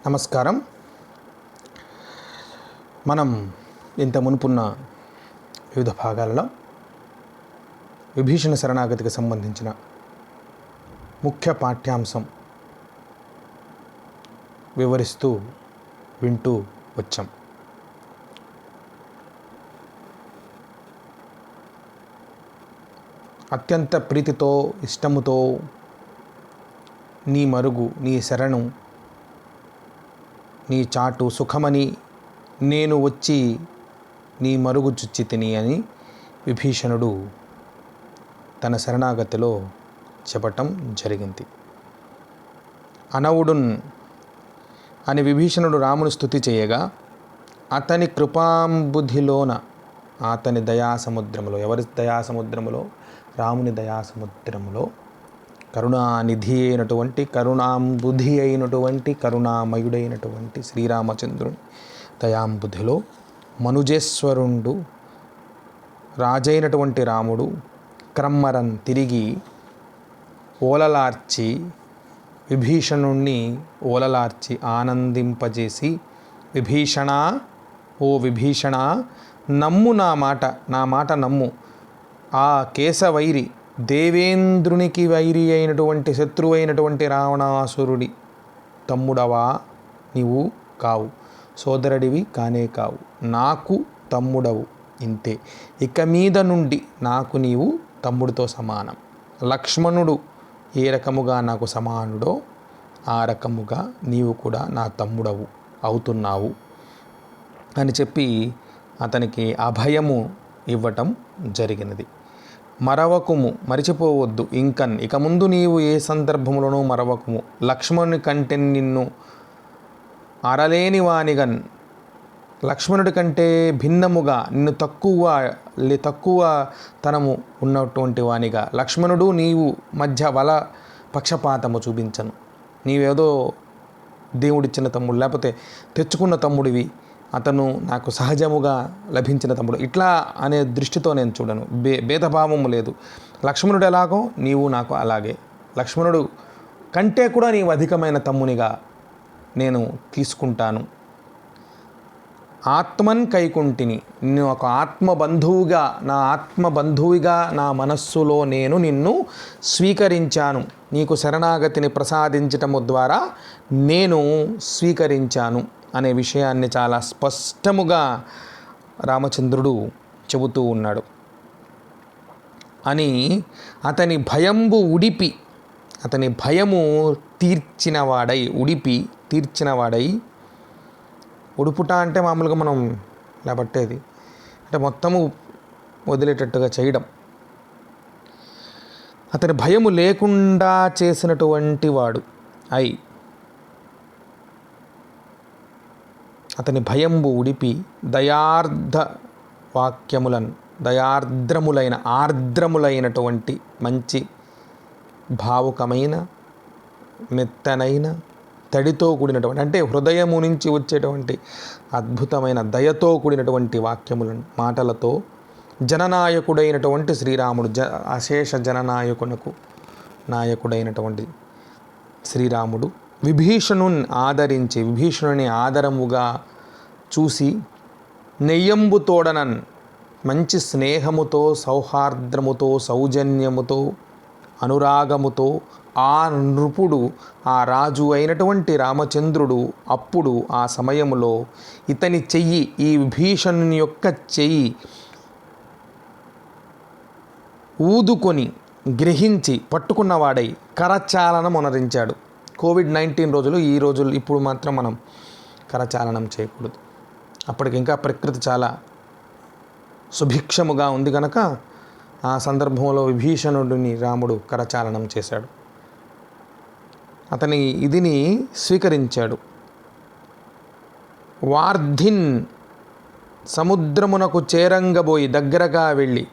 నమస్కారం. మనం ఇంత మునుపున్న వివిధ భాగాలలో విభీషణ శరణాగతికి సంబంధించిన ముఖ్య పాఠ్యాంశం వివరిస్తూ వింటూ వచ్చాం. అత్యంత ప్రీతితో ఇష్టముతో నీ మరుగు నీ శరణు నీ చాటు సుఖమని నేను వచ్చి నీ మరుగు చుచ్చితిని అని విభీషణుడు తన శరణాగతిలో చెప్పటం జరిగింది. అనవుడున్ అని విభీషణుడు రాముని స్తుతి చేయగా అతని కృపాంబుధిలోన అతని దయాసముద్రములో, ఎవరి దయాసముద్రములో? రాముని దయాసముద్రములో కరుణానిధి అయినటువంటి, కరుణాంబుధి అయినటువంటి, కరుణామయుడైనటువంటి శ్రీరామచంద్రుని దయాంబుధిలో మనుజేశ్వరుండు రాజైనటువంటి రాముడు క్రమ్మరన్ తిరిగి ఓలలార్చి విభీషణుణ్ణి ఓలలార్చి ఆనందింపజేసి, విభీషణ, ఓ విభీషణ, నమ్ము నా మాట నమ్ము. ఆ కేశవైరి దేవేంద్రునికి వైరి అయినటువంటి శత్రువు అయినటువంటి రావణాసురుడి తమ్ముడవా నీవు కావు, సోదరుడివి కానే కావు, నాకు తమ్ముడవు, ఇంతే. ఇక మీద నుండి నాకు నీవు తమ్ముడితో సమానం. లక్ష్మణుడు ఏ రకముగా నాకు సమానుడో ఆ రకముగా నీవు కూడా నా తమ్ముడవు అవుతున్నావు అని చెప్పి అతనికి అభయము ఇవ్వటం జరిగినది. మరవకుము, మరిచిపోవద్దు, ఇక ముందు నీవు ఏ సందర్భములోనూ మరవకుము. లక్ష్మణుని కంటే నిన్ను అరలేని వానిగన్, లక్ష్మణుడి కంటే భిన్నముగా నిన్ను తక్కువ తనము ఉన్నటువంటి వానిగా లక్ష్మణుడు నీవు మధ్య వల పక్షపాతము చూపించను. నీవేదో దేవుడిచ్చిన తమ్ముడు, లేకపోతే తెచ్చుకున్న తమ్ముడివి, అతను నాకు సహజముగా లభించిన తమ్ముడు, ఇట్లా అనే దృష్టితో నేను చూడను. భేదభావము లేదు. లక్ష్మణుడు ఎలాగో నీవు నాకు అలాగే. లక్ష్మణుడు కంటే కూడా నీవు అధికమైన తమ్మునిగా నేను తీసుకుంటాను. ఆత్మన్ కైకుంటిని, నిన్ను ఒక ఆత్మబంధువుగా నా మనస్సులో నేను నిన్ను స్వీకరించాను. నీకు శరణాగతిని ప్రసాదించటము ద్వారా నేను స్వీకరించాను అనే విషయాన్ని చాలా స్పష్టముగా రామచంద్రుడు చెబుతూ ఉన్నాడు. అని అతని భయంబు ఉడిపి, అతని భయము తీర్చినవాడై, తీర్చినవాడై, ఉడుపుట అంటే మామూలుగా మనం ఇలా పట్టేది అంటే మొత్తము వదిలేటట్టుగా చేయడం. అతని భయము లేకుండా చేసినటువంటి వాడు అతని భయంబు ఉడిపి ఆర్ద్రములైనటువంటి మంచి భావుకమైన మెత్తనైన తడితో కూడినటువంటి, అంటే హృదయము నుంచి వచ్చేటువంటి అద్భుతమైన దయతో కూడినటువంటి వాక్యములను, మాటలతో జననాయకుడైనటువంటి శ్రీరాముడు, అశేష జననాయకునకు నాయకుడైనటువంటి శ్రీరాముడు విభీషణుని ఆదరముగా చూసి నెయ్యంబుతోడనన్, మంచి స్నేహముతో, సౌహార్ద్రముతో, సౌజన్యముతో, అనురాగముతో ఆ నృపుడు, ఆ రాజు అయినటువంటి రామచంద్రుడు అప్పుడు ఆ సమయములో ఇతని చెయ్యి, ఈ విభీషణుని యొక్క చెయ్యి ఊదుకొని గ్రహించి పట్టుకున్నవాడై కరచాలనం అనరించాడు. కోవిడ్-19 రోజులు, ఈ రోజులు, ఇప్పుడు మాత్రం మనం కరచాలనం చేయకూడదు. అప్పటికి ఇంకా ప్రకృతి చాలా సుభిక్షముగా ఉంది కనుక ఆ సందర్భంలో విభీషణుడిని రాముడు కరచాలనం చేశాడు. అతని ఇదిని స్వీకరించాడు. వార్ధిన్ సముద్రమునకు చేరంగబోయి దగ్గరగా వెళ్ళి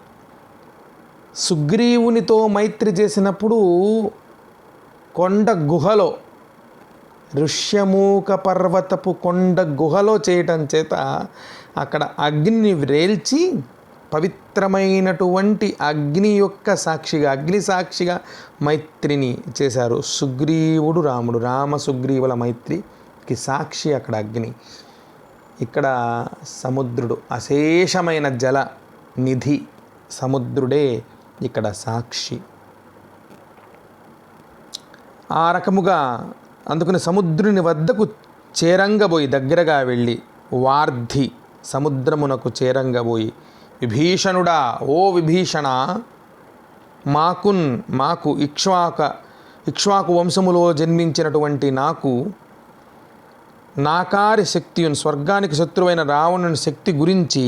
సుగ్రీవునితో మైత్రి చేసినప్పుడు కొండ గుహలో, ఋష్యమూక పర్వతపు కొండ గుహలో చేయటం చేత అక్కడ అగ్నిని వ్రేల్చి పవిత్రమైనటువంటి అగ్ని యొక్క సాక్షిగా, అగ్ని సాక్షిగా మైత్రిని చేశారు సుగ్రీవుడు రాముడు. రామ సుగ్రీవుల మైత్రి కి సాక్షి అక్కడ అగ్ని, ఇక్కడ సముద్రుడు, అశేషమైన జల నిధి సముద్రుడే ఇక్కడ సాక్షి. ఆ రకముగా అందుకని సముద్రుని వద్దకు చేరంగబోయి, దగ్గరగా వెళ్ళి, వార్ధి సముద్రమునకు చేరంగబోయి, విభీషణుడా, ఓ విభీషణ, మాకు ఇక్ష్వాకు వంశములో జన్మించినటువంటి నాకు నాకారి శక్తియున్, స్వర్గానికి శత్రువైన రావణుని శక్తి గురించి,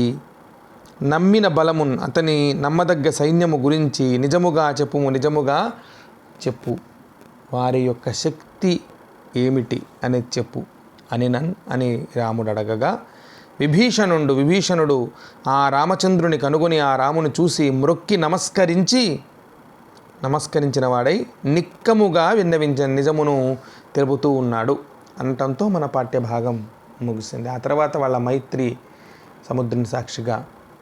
నమ్మిన బలమున్, అతని నమ్మదగ్గ సైన్యము గురించి నిజముగా చెప్పు, వారి యొక్క శక్తి ఏమిటి అనేది చెప్పు అని రాముడు అడగగా, విభీషణుడు ఆ రామచంద్రుని కనుగొని ఆ రాముని చూసి మ్రొక్కి నమస్కరించిన వాడై నిక్కముగా విన్నవించిన నిజమును తెలుపుతూ ఉన్నాడు అనటంతో మన పాఠ్యభాగం ముగిసింది. ఆ తర్వాత వాళ్ళ మైత్రి సముద్రుని సాక్షిగా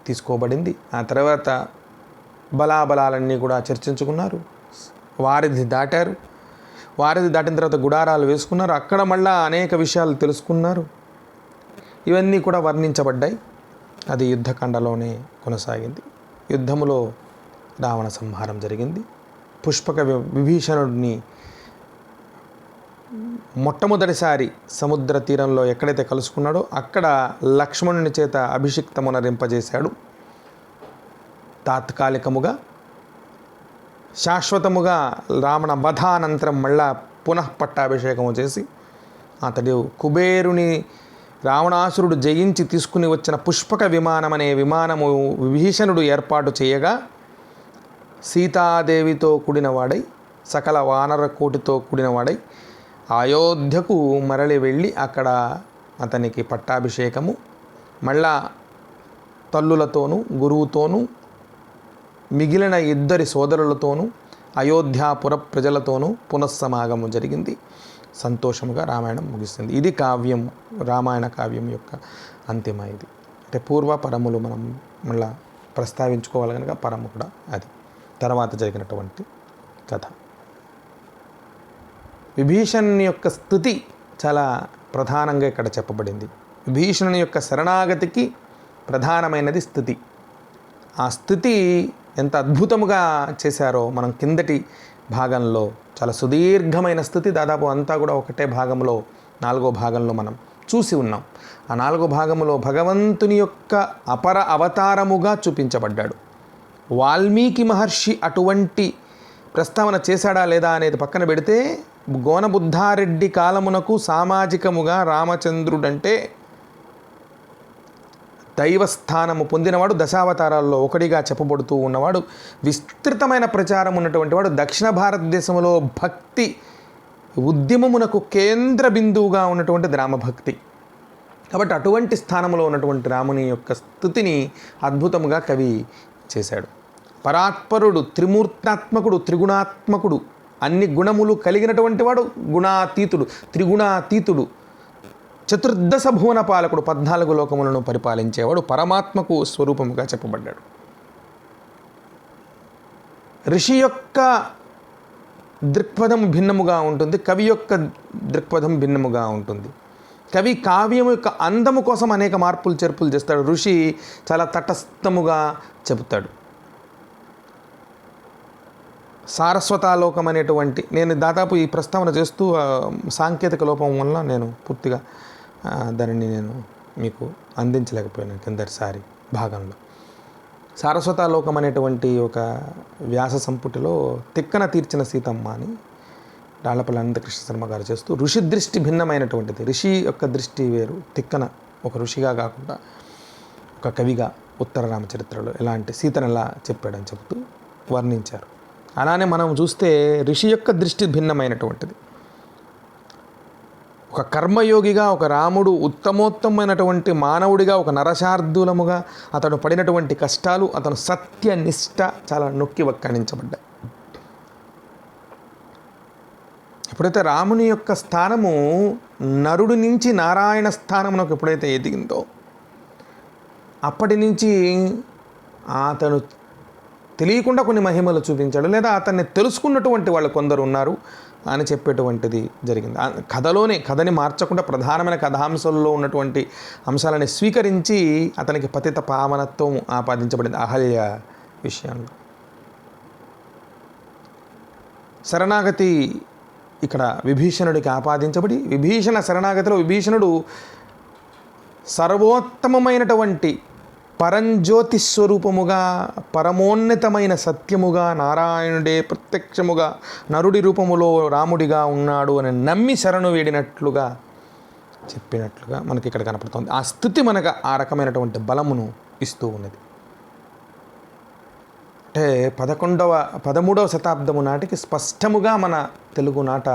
తీసుకోబడింది. ఆ తర్వాత బలాబలాలన్నీ కూడా చర్చించుకున్నారు. వారిధి దాటిన తర్వాత గుడారాలు వేసుకున్నారు. అక్కడ మళ్ళా అనేక విషయాలు తెలుసుకున్నారు. ఇవన్నీ కూడా వర్ణించబడ్డాయి. అది యుద్ధకాండలోనే కొనసాగింది. యుద్ధములో రావణ సంహారం జరిగింది. పుష్పక విభీషణుడిని మొట్టమొదటిసారి సముద్ర తీరంలో ఎక్కడైతే కలుసుకున్నాడో అక్కడ లక్ష్మణుని చేత అభిషిక్తమునరింపజేశాడు. తాత్కాలికముగా, శాశ్వతముగా రావణ వధానంతరం మళ్ళా పునః పట్టాభిషేకము చేసి అతడు కుబేరుని రావణాసురుడు జయించి తీసుకుని వచ్చిన పుష్పక విమానం అనే విమానము విభీషణుడు ఏర్పాటు చేయగా సీతాదేవితో కూడినవాడై, సకల వానర కోటితో కూడినవాడై అయోధ్యకు మరలి వెళ్ళి అక్కడ అతనికి పట్టాభిషేకము, మళ్ళా తల్లులతోనూ గురువుతోనూ మిగిలిన ఇద్దరి సోదరులతోనూ అయోధ్యాపుర ప్రజలతోనూ పునఃసమాగము జరిగింది. సంతోషముగా రామాయణం ముగిస్తుంది. ఇది కావ్యం, రామాయణ కావ్యం యొక్క అంతిమ ఇది. అంటే పూర్వ పరములు మనం మళ్ళా ప్రస్తావించుకోవాలి కనుక పరము కూడా అది తర్వాత జరిగినటువంటి కథ. విభీషణుని యొక్క స్థుతి చాలా ప్రధానంగా ఇక్కడ చెప్పబడింది. విభీషణుని యొక్క శరణాగతికి ప్రధానమైనది స్థుతి. ఆ స్థుతి ఎంత అద్భుతముగా చేశారో మనం కిందటి భాగంలో, చాలా సుదీర్ఘమైన స్థుతి, దాదాపు అంతా కూడా ఒకటే భాగంలో, 4వ భాగంలో మనం చూసి ఉన్నాం. ఆ 4వ భాగంలో భగవంతుని యొక్క అపర అవతారముగా చూపించబడ్డాడు. వాల్మీకి మహర్షి అటువంటి ప్రస్తావన చేశాడా లేదా అనేది పక్కన పెడితే, గోనబుద్ధారెడ్డి కాలమునకు సామాజికముగా రామచంద్రుడంటే దైవస్థానము పొందినవాడు, దశావతారాల్లో ఒకటిగా చెప్పబడుతూ ఉన్నవాడు, విస్తృతమైన ప్రచారం ఉన్నటువంటి వాడు, దక్షిణ భారతదేశంలో భక్తి ఉద్యమమునకు కేంద్ర బిందువుగా ఉన్నటువంటిది రామభక్తి. కాబట్టి అటువంటి స్థానంలో ఉన్నటువంటి రాముని యొక్క స్థుతిని అద్భుతముగా కవి చేశాడు. పరాత్పరుడు, త్రిమూర్తాత్మకుడు, త్రిగుణాత్మకుడు, అన్ని గుణములు కలిగినటువంటి వాడు, గుణాతీతుడు, త్రిగుణాతీతుడు, చతుర్దశ భువన పాలకుడు, 14 లోకములను పరిపాలించేవాడు, పరమాత్మకు స్వరూపముగా చెప్పబడ్డాడు. ఋషి యొక్క దృక్పథం భిన్నముగా ఉంటుంది, కవి యొక్క దృక్పథం భిన్నముగా ఉంటుంది. కవి కావ్యం యొక్క అందము కోసం అనేక మార్పులు చేర్పులు చేస్తాడు. ఋషి చాలా తటస్థముగా చెబుతాడు. సారస్వతాలోకం అనేటువంటి, నేను దాదాపు ఈ ప్రస్తావన చేస్తూ సాంకేతిక లోపం వల్ల నేను పూర్తిగా దానిని నేను మీకు అందించలేకపోయాను కిందటిసారి భాగంలో. సారస్వతాలోకం అనేటువంటి ఒక వ్యాస సంపుటిలో తిక్కన తీర్చిన సీతమ్మ అని రాళ్లపల్లి అనంతకృష్ణ శర్మ గారు చేస్తూ, ఋషి దృష్టి భిన్నమైనటువంటిది. ఋషి యొక్క దృష్టి వేరు. తిక్కన ఒక ఋషిగా కాకుండా ఒక కవిగా ఉత్తర రామచరిత్రలో ఎలాంటి సీతను ఎలా చెప్పాడని చెబుతూ వర్ణించారు. అలానే మనం చూస్తే ఋషి యొక్క దృష్టి భిన్నమైనటువంటిది. ఒక కర్మయోగిగా ఒక రాముడు ఉత్తమోత్తమైనటువంటి మానవుడిగా, ఒక నరశార్దూలముగా అతడు పడినటువంటి కష్టాలు, అతను సత్యనిష్ట చాలా నొక్కి వక్కాణించబడ్డాయి. ఎప్పుడైతే రాముని యొక్క స్థానము నరుడి నుంచి నారాయణ స్థానమునకు ఎప్పుడైతే ఎదిగిందో అప్పటి నుంచి అతను తెలియకుండా కొన్ని మహిమలు చూపించాడు, లేదా అతన్ని తెలుసుకున్నటువంటి వాళ్ళు కొందరు ఉన్నారు అని చెప్పేటువంటిది జరిగింది. కథని మార్చకుండా ప్రధానమైన కథాంశాల్లో ఉన్నటువంటి అంశాలని స్వీకరించి అతనికి పతిత పావనత్వం ఆపాదించబడింది అహల్య విషయంలో. శరణాగతి ఇక్కడ విభీషణుడికి ఆపాదించబడి, విభీషణ శరణాగతిలో విభీషణుడు సర్వోత్తమమైనటువంటి పరంజ్యోతి స్వరూపముగా, పరమోన్నతమైన సత్యముగా, నారాయణుడే ప్రత్యక్షముగా నరుడి రూపములో రాముడిగా ఉన్నాడు అని నమ్మి శరణు వేడినట్లుగా చెప్పినట్లుగా మనకి ఇక్కడ కనపడుతుంది. ఆ స్థుతి మనకు ఆ రకమైనటువంటి బలమును ఇస్తూ ఉన్నది. అంటే 13వ శతాబ్దము నాటికి స్పష్టముగా మన తెలుగు నాట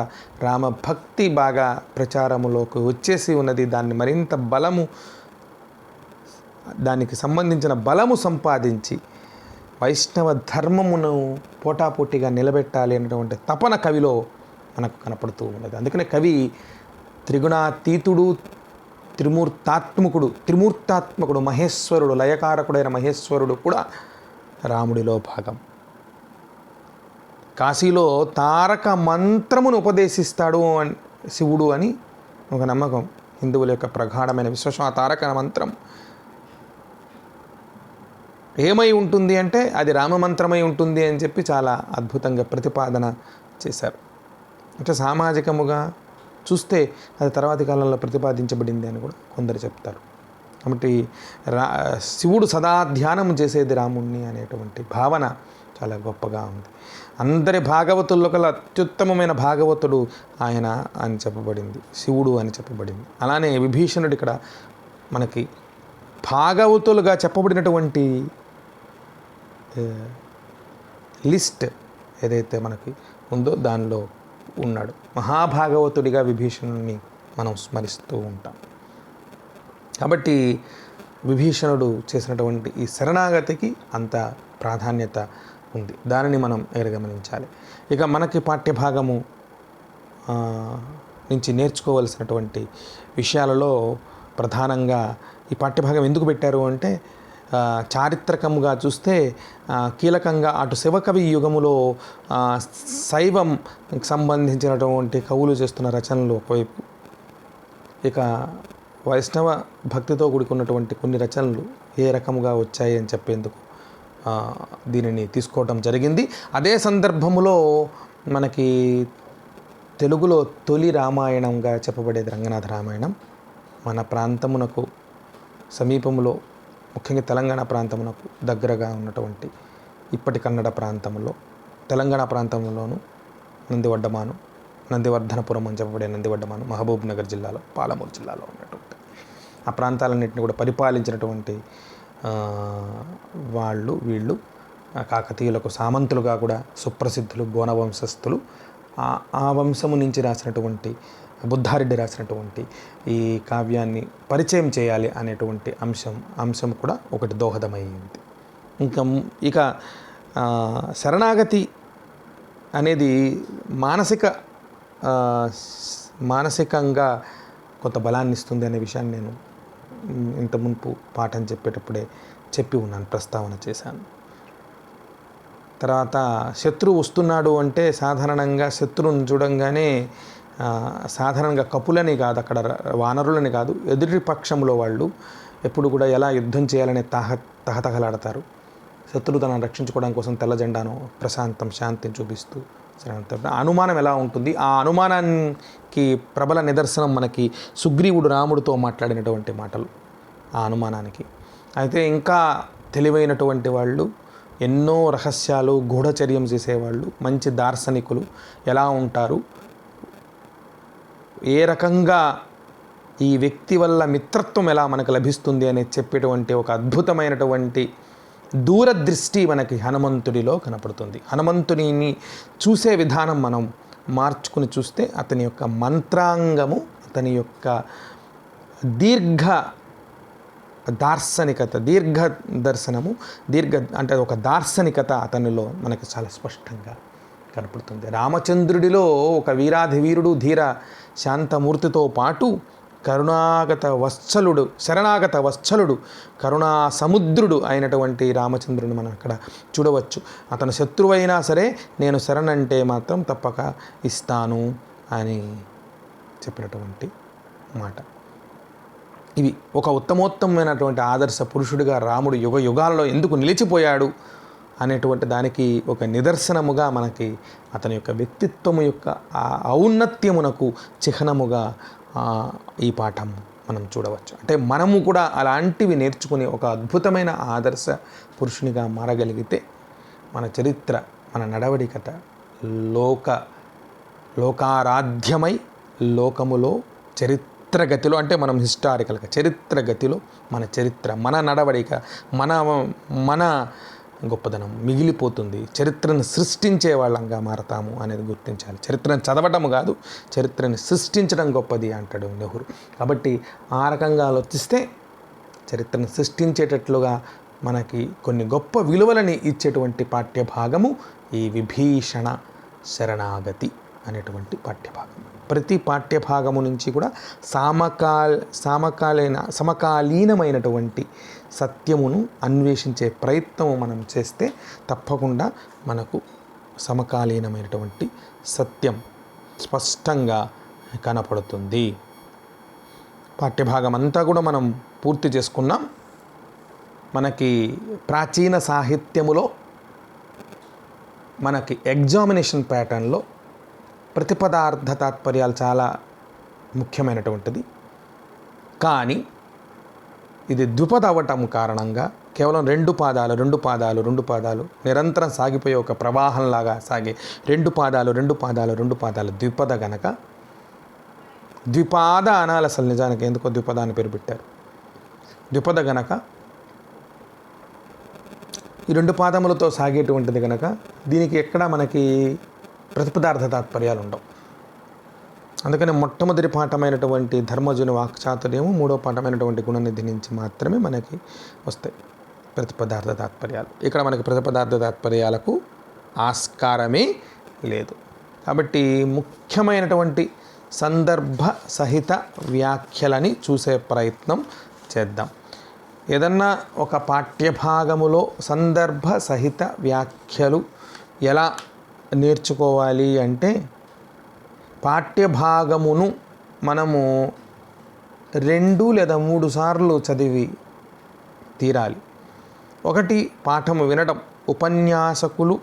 రామభక్తి బాగా ప్రచారములోకి వచ్చేసి ఉన్నది. దాన్ని మరింత దానికి సంబంధించిన బలము సంపాదించి వైష్ణవ ధర్మమును పోటాపోటీగా నిలబెట్టాలి అనేటువంటి తపన కవిలో మనకు కనపడుతూ ఉన్నది. అందుకనే కవి త్రిగుణాతీతుడు, త్రిమూర్తాత్మకుడు, మహేశ్వరుడు, లయకారకుడైన మహేశ్వరుడు కూడా రాముడిలో భాగం. కాశీలో తారక మంత్రమును ఉపదేశిస్తాడు శివుడు అని ఒక నమ్మకం, హిందువుల యొక్క ప్రగాఢమైన విశ్వాసం. ఆ తారక మంత్రం ఏమై ఉంటుంది అంటే అది రామమంత్రమై ఉంటుంది అని చెప్పి చాలా అద్భుతంగా ప్రతిపాదన చేశారు. అంటే సామాజికముగా చూస్తే అది తర్వాతి కాలంలో ప్రతిపాదించబడింది అని కూడా కొందరు చెప్తారు. కాబట్టి శివుడు సదా ధ్యానం చేసేది రాముణ్ణి అనేటువంటి భావన చాలా గొప్పగా ఉంది. అందరి భాగవతుల్లో కల్లా అత్యుత్తమమైన భాగవతుడు ఆయన అని చెప్పబడింది, శివుడు అని చెప్పబడింది. అలానే విభీషణుడు ఇక్కడ మనకి భాగవతులుగా చెప్పబడినటువంటి లిస్ట్ ఏదైతే మనకి ఉందో దానిలో ఉన్నాడు. మహాభాగవతుడిగా విభీషణుని మనం స్మరిస్తూ ఉంటాం. కాబట్టి విభీషణుడు చేసినటువంటి ఈ శరణాగతికి అంత ప్రాధాన్యత ఉంది. దానిని మనం గమనించాలి. ఇక మనకి పాఠ్యభాగము నుంచి నేర్చుకోవలసినటువంటి విషయాలలో ప్రధానంగా ఈ పాఠ్యభాగం ఎందుకు పెట్టారు అంటే, చారిత్రకముగా చూస్తే కీలకంగా అటు శివకవి యుగములో శైవం సంబంధించినటువంటి కవులు చేస్తున్న రచనలు ఒకవైపు, ఇక వైష్ణవ భక్తితో కూడుకున్నటువంటి కొన్ని రచనలు ఏ రకముగా వచ్చాయి అని చెప్పేందుకు దీనిని తీసుకోవడం జరిగింది. అదే సందర్భములో మనకి తెలుగులో తొలి రామాయణంగా చెప్పబడేది రంగనాథ రామాయణం. మన ప్రాంతమునకు సమీపంలో, ముఖ్యంగా తెలంగాణ ప్రాంతమునకు దగ్గరగా ఉన్నటువంటి ఇప్పటి కన్నడ ప్రాంతంలో, తెలంగాణ ప్రాంతంలోను నందివర్ధనపురం అని చెప్పబడే నందివర్ధమాను మహబూబ్ నగర్ జిల్లాలో, పాలమూరు జిల్లాలో ఉన్నటువంటి ఆ ప్రాంతాలన్నింటినీ కూడా పరిపాలించినటువంటి వీళ్ళు కాకతీయులకు సామంతులుగా కూడా సుప్రసిద్ధులు, గోన వంశస్థులు. ఆ వంశము నుంచి రాసినటువంటి బుద్ధారెడ్డి రాసినటువంటి ఈ కావ్యాన్ని పరిచయం చేయాలి అనేటువంటి అంశం కూడా ఒకటి దోహదమైంది. ఇక శరణాగతి అనేది మానసికంగా కొంత బలాన్ని ఇస్తుంది అనే విషయాన్ని నేను ఇంత మునుపు పాఠం చెప్పేటప్పుడే చెప్పి ఉన్నాను, ప్రస్తావన చేశాను. తర్వాత శత్రువు వస్తున్నాడు అంటే సాధారణంగా శత్రువుని చూడంగానే సాధారణంగా కపులని కాదు, అక్కడ వానరులని కాదు, ఎదుటి పక్షంలో వాళ్ళు ఎప్పుడు కూడా ఎలా యుద్ధం చేయాలనే తహతహలాడతారు. శత్రువు తనను రక్షించుకోవడం కోసం తెల్ల జెండాను శాంతిని చూపిస్తూ అనుమానం ఎలా ఉంటుంది, ఆ అనుమానానికి ప్రబల నిదర్శనం మనకి సుగ్రీవుడు రాముడితో మాట్లాడినటువంటి మాటలు ఆ అనుమానానికి. అయితే ఇంకా తెలివైనటువంటి వాళ్ళు, ఎన్నో రహస్యాలు గూఢచర్యం చేసేవాళ్ళు, మంచి దార్శనికులు ఎలా ఉంటారు, ఏ రకంగా ఈ వ్యక్తి వల్ల మిత్రత్వం ఎలా మనకు లభిస్తుంది అని చెప్పేటువంటి ఒక అద్భుతమైనటువంటి దూరదృష్టి మనకి హనుమంతుడిలో కనపడుతుంది. హనుమంతుడిని చూసే విధానం మనం మార్చుకుని చూస్తే అతని యొక్క మంత్రాంగము, అతని యొక్క దార్శనికత, దర్శనము, అంటే ఒక దార్శనికత అతనిలో మనకు చాలా స్పష్టంగా కనపడుతుంది. రామచంద్రుడిలో ఒక వీరాధివీరుడు, ధీర శాంతమూర్తితో పాటు కరుణాగత వత్సలుడు, శరణాగత వత్సలుడు, కరుణా సముద్రుడు అయినటువంటి రామచంద్రుని మనం అక్కడ చూడవచ్చు. అతను శత్రువైనా సరే నేను శరణంటే మాత్రం తప్పక ఇస్తాను అని చెప్పినటువంటి మాట. ఇవి ఒక ఉత్తమోత్తమైనటువంటి ఆదర్శ పురుషుడిగా రాముడు యుగ యుగాలలో ఎందుకు నిలిచిపోయాడు అనేటువంటి దానికి ఒక నిదర్శనముగా మనకి అతని యొక్క వ్యక్తిత్వము యొక్క ఔన్నత్యమునకు చిహ్నముగా ఈ పాఠం మనం చూడవచ్చు. అంటే మనము కూడా అలాంటివి నేర్చుకుని ఒక అద్భుతమైన ఆదర్శ పురుషునిగా మారగలిగితే మన చరిత్ర, మన నడవడికత లోకారాధ్యమై లోకములో చరిత్రగతిలో, అంటే మనం హిస్టారికల్గా చరిత్రగతిలో మన చరిత్ర, మన నడవడిక, మన గొప్పదనం మిగిలిపోతుంది. చరిత్రను సృష్టించే వాళ్ళంగా మారతాము అనేది గుర్తించాలి. చరిత్రను చదవటము కాదు, చరిత్రను సృష్టించడం గొప్పది అంటాడు నెహ్రూ. కాబట్టి ఆ రకంగా ఆలోచిస్తే చరిత్రను సృష్టించేటట్లుగా మనకి కొన్ని గొప్ప విలువలని ఇచ్చేటువంటి పాఠ్యభాగము ఈ విభీషణ శరణాగతి అనేటువంటి పాఠ్యభాగం. ప్రతి పాఠ్యభాగము నుంచి కూడా సమకాలీనమైనటువంటి సత్యమును అన్వేషించే ప్రయత్నము మనం చేస్తే తప్పకుండా మనకు సమకాలీనమైనటువంటి సత్యం స్పష్టంగా కనపడుతుంది. పాఠ్యభాగం అంతా కూడా మనం పూర్తి చేసుకున్నాం. మనకి ప్రాచీన సాహిత్యములో మనకి ఎగ్జామినేషన్ ప్యాటర్న్లో ప్రతిపదార్థ తాత్పర్యాలు చాలా ముఖ్యమైనటువంటిది. కానీ ఇది ద్విపద అవ్వటం కారణంగా కేవలం రెండు పాదాలు నిరంతరం సాగిపోయే ఒక ప్రవాహంలాగా సాగే రెండు పాదాలు ద్విపద గనక ద్విపాద అనాలి. అసలు నిజానికి ఎందుకో ద్విపద అని పేరు పెట్టారు. ద్విపద గనక ఈ రెండు పాదములతో సాగేటువంటిది కనుక దీనికి ఎక్కడ మనకి ప్రతిపదార్థ తాత్పర్యాలు ఉండవు. అందుకని మొట్టమొదటి పాఠమైనటువంటి ధర్మజుని వాక్చాతుర్యము, మూడో పాఠమైనటువంటి గుణనిధి నుంచి మాత్రమే మనకి వస్తాయి ప్రతిపదార్థ తాత్పర్యాలు. ఇక్కడ మనకి ప్రతిపదార్థ తాత్పర్యాలకు ఆస్కారమే లేదు. కాబట్టి ముఖ్యమైనటువంటి సందర్భ సహిత వ్యాఖ్యలని చూసే ప్రయత్నం చేద్దాం. ఏదన్నా ఒక పాఠ్యభాగములో సందర్భ సహిత వ్యాఖ్యలు ఎలా నేర్చుకోవాలి అంటే పాఠ్యభాగమును మనము 2 లేదా 3 సార్లు చదివి తీరాలి. ఒకటి పాఠము వినడం, ఉపన్యాసకులు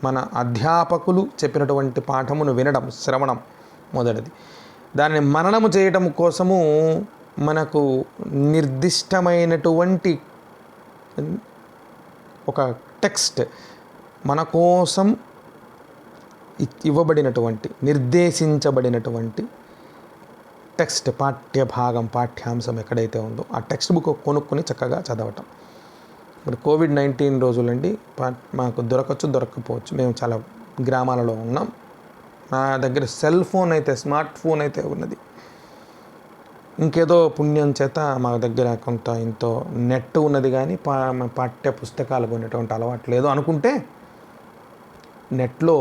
మన అధ్యాపకులు చెప్పినటువంటి పాఠమును వినడం, శ్రవణం మొదటిది. దాన్ని మననము చేయటం కోసము మనకు నిర్దిష్టమైనటువంటి ఒక టెక్స్ట్ మన కోసం ఇవ్వబడినటువంటి నిర్దేశించబడినటువంటి టెక్స్ట్ పాఠ్యభాగం పాఠ్యాంశం ఎక్కడైతే ఉందో ఆ టెక్స్ట్ బుక్ కొనుక్కొని చక్కగా చదవటం. ఇప్పుడు కోవిడ్-19 రోజులండి మాకు దొరకపోవచ్చు. మేము చాలా గ్రామాలలో ఉన్నాం. నా దగ్గర సెల్ ఫోన్ అయితే, స్మార్ట్ ఫోన్ అయితే ఉన్నది. ఇంకేదో పుణ్యం చేత మా దగ్గర కొంత ఇంతో నెట్ ఉన్నది, కానీ పాఠ్య పుస్తకాలు కొనేటువంటి అలవాటు లేదు అనుకుంటే నెట్లో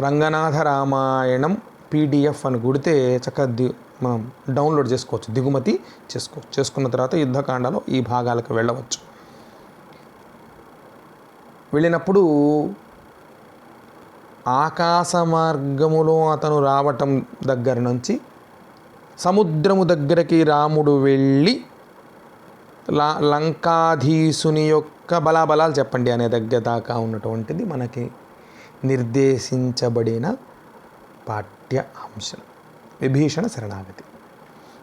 రంగనాథ రామాయణం PDF అని కొడితే చక్కగా మనం డౌన్లోడ్ చేసుకోవచ్చు, దిగుమతి చేసుకోవచ్చు. చేసుకున్న తర్వాత యుద్ధకాండలో ఈ భాగాలకు వెళ్ళవచ్చు. వెళ్ళినప్పుడు ఆకాశ మార్గములో అతను రావటం దగ్గర నుంచి సముద్రము దగ్గరికి రాముడు వెళ్ళి లంకాధీసుని యొక్క బలాబలాలు చెప్పండి అనే దగ్గర దాకా ఉన్నటువంటిది మనకి నిర్దేశించబడిన పాఠ్య అంశం విభీషణ శరణాగతి.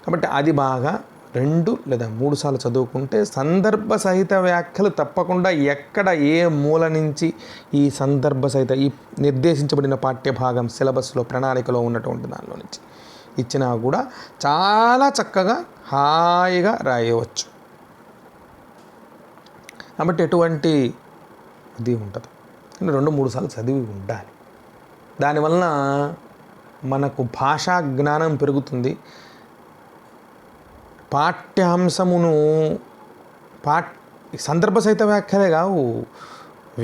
కాబట్టి అది బాగా 2 లేదా 3 సార్లు చదువుకుంటే సందర్భ సహిత వ్యాఖ్యలు తప్పకుండా ఎక్కడ ఏ మూల నుంచి ఈ సందర్భ సహిత ఈ నిర్దేశించబడిన పాఠ్యభాగం సిలబస్లో ప్రణాళికలో ఉన్నటువంటి దానిలో నుంచి ఇచ్చినా కూడా చాలా చక్కగా హాయిగా రాయవచ్చు. కాబట్టి ఎటువంటి ఇది ఉంటుంది. 2-3 సార్లు చదివి ఉండాలి. దానివలన మనకు భాషా జ్ఞానం పెరుగుతుంది. పాఠ్యాంశమును సందర్భ సహిత వ్యాఖ్యలే కావు,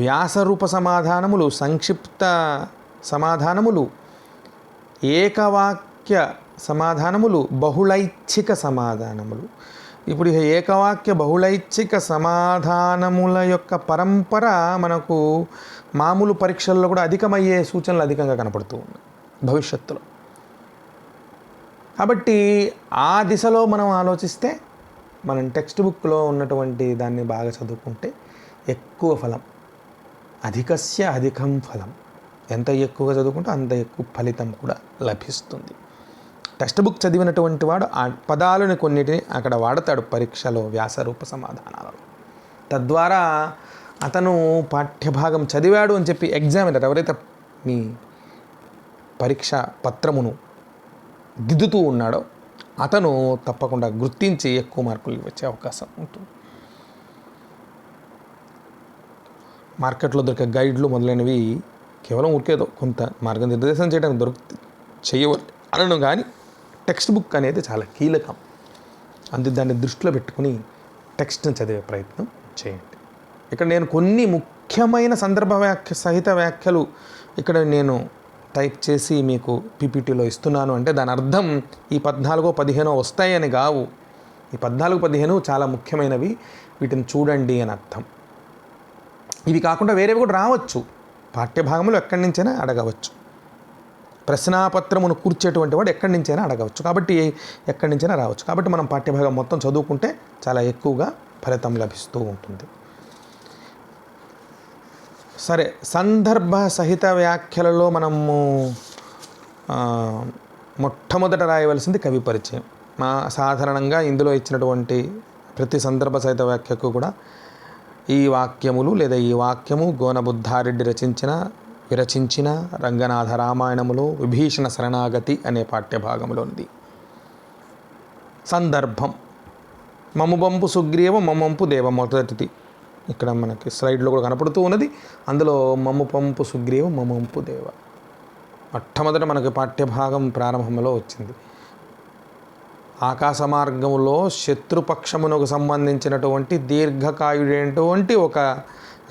వ్యాసరూప సమాధానములు, సంక్షిప్త సమాధానములు, ఏకవాక్య సమాధానములు బహుళైచ్ఛిక సమాధానములు. ఇప్పుడు ఏకవాక్య బహుళైచ్ఛిక సమాధానముల యొక్క పరంపర మనకు మామూలు పరీక్షల్లో కూడా అధికమయ్యే సూచనలు అధికంగా కనపడుతూ ఉన్నాయి భవిష్యత్తులో. కాబట్టి ఆ దిశలో మనం ఆలోచిస్తే మనం టెక్స్ట్ బుక్లో ఉన్నటువంటి దాన్ని బాగా చదువుకుంటే ఎక్కువ ఫలం, అధికస్య అధికం ఫలం. ఎంత ఎక్కువగా చదువుకుంటే అంత ఎక్కువ ఫలితం కూడా లభిస్తుంది. టెక్స్ట్ బుక్ చదివినటువంటి వాడు ఆ పదాలను కొన్నిటిని అక్కడ వాడతాడు పరీక్షలో వ్యాసరూప సమాధానాలలో. తద్వారా అతను పాఠ్యభాగం చదివాడు అని చెప్పి ఎగ్జామినర్ ఎవరైతే మీ పరీక్ష పత్రమును దిద్దుతూ ఉన్నాడో అతను తప్పకుండా గుర్తించి ఎక్కువ మార్కులు వచ్చే అవకాశం ఉంటుంది. మార్కెట్లో దొరికే గైడ్లు మొదలైనవి కేవలం ఊరికేదో కొంత మార్గనిర్దేశం చేయడానికి చేయవచ్చు అనను, కానీ టెక్స్ట్ బుక్ అనేది చాలా కీలకం. దాన్ని దృష్టిలో పెట్టుకుని టెక్స్ట్ని చదివే ప్రయత్నం చేయండి. ఇక్కడ నేను కొన్ని ముఖ్యమైన సందర్భ సహిత వ్యాఖ్యలు ఇక్కడ నేను టైప్ చేసి మీకు పీపీటీలో ఇస్తున్నాను. అంటే దాని అర్థం ఈ 14-15 వస్తాయని కావు. ఈ 14-15 చాలా ముఖ్యమైనవి, వీటిని చూడండి అని అర్థం. ఇవి కాకుండా వేరేవి కూడా రావచ్చు. పాఠ్యభాగంలో ఎక్కడి నుంచైనా అడగవచ్చు. ప్రశ్నాపత్రమును కూర్చేటువంటి వాడు ఎక్కడి నుంచైనా అడగవచ్చు. కాబట్టి ఎక్కడి నుంచైనా రావచ్చు. కాబట్టి మనం పాఠ్యభాగం మొత్తం చదువుకుంటే చాలా ఎక్కువగా ఫలితం లభిస్తూ ఉంటుంది. సరే, సందర్భ సహిత వ్యాఖ్యలలో మనము మొట్టమొదట రాయవలసింది కవి పరిచయం. సాధారణంగా ఇందులో ఇచ్చినటువంటి ప్రతి సందర్భ సహిత వ్యాఖ్యకు కూడా ఈ వాక్యములు లేదా ఈ వాక్యము గోనబుద్ధారెడ్డి విరచించిన రంగనాథ రామాయణములో విభీషణ శరణాగతి అనే పాఠ్యభాగంలోనిది. సందర్భం మమ్ముబంపు సుగ్రీవ మమ్మంపు దేవ మొదటిది ఇక్కడ మనకి స్లైడ్లో కూడా కనపడుతూ ఉన్నది. అందులో మమ్ముపంపు సుగ్రీవ మమ్మంపు దేవ మొట్టమొదట మనకి పాఠ్యభాగం ప్రారంభంలో వచ్చింది. ఆకాశ మార్గములో శత్రుపక్షమునకు సంబంధించినటువంటి దీర్ఘకాయుడైనటువంటి ఒక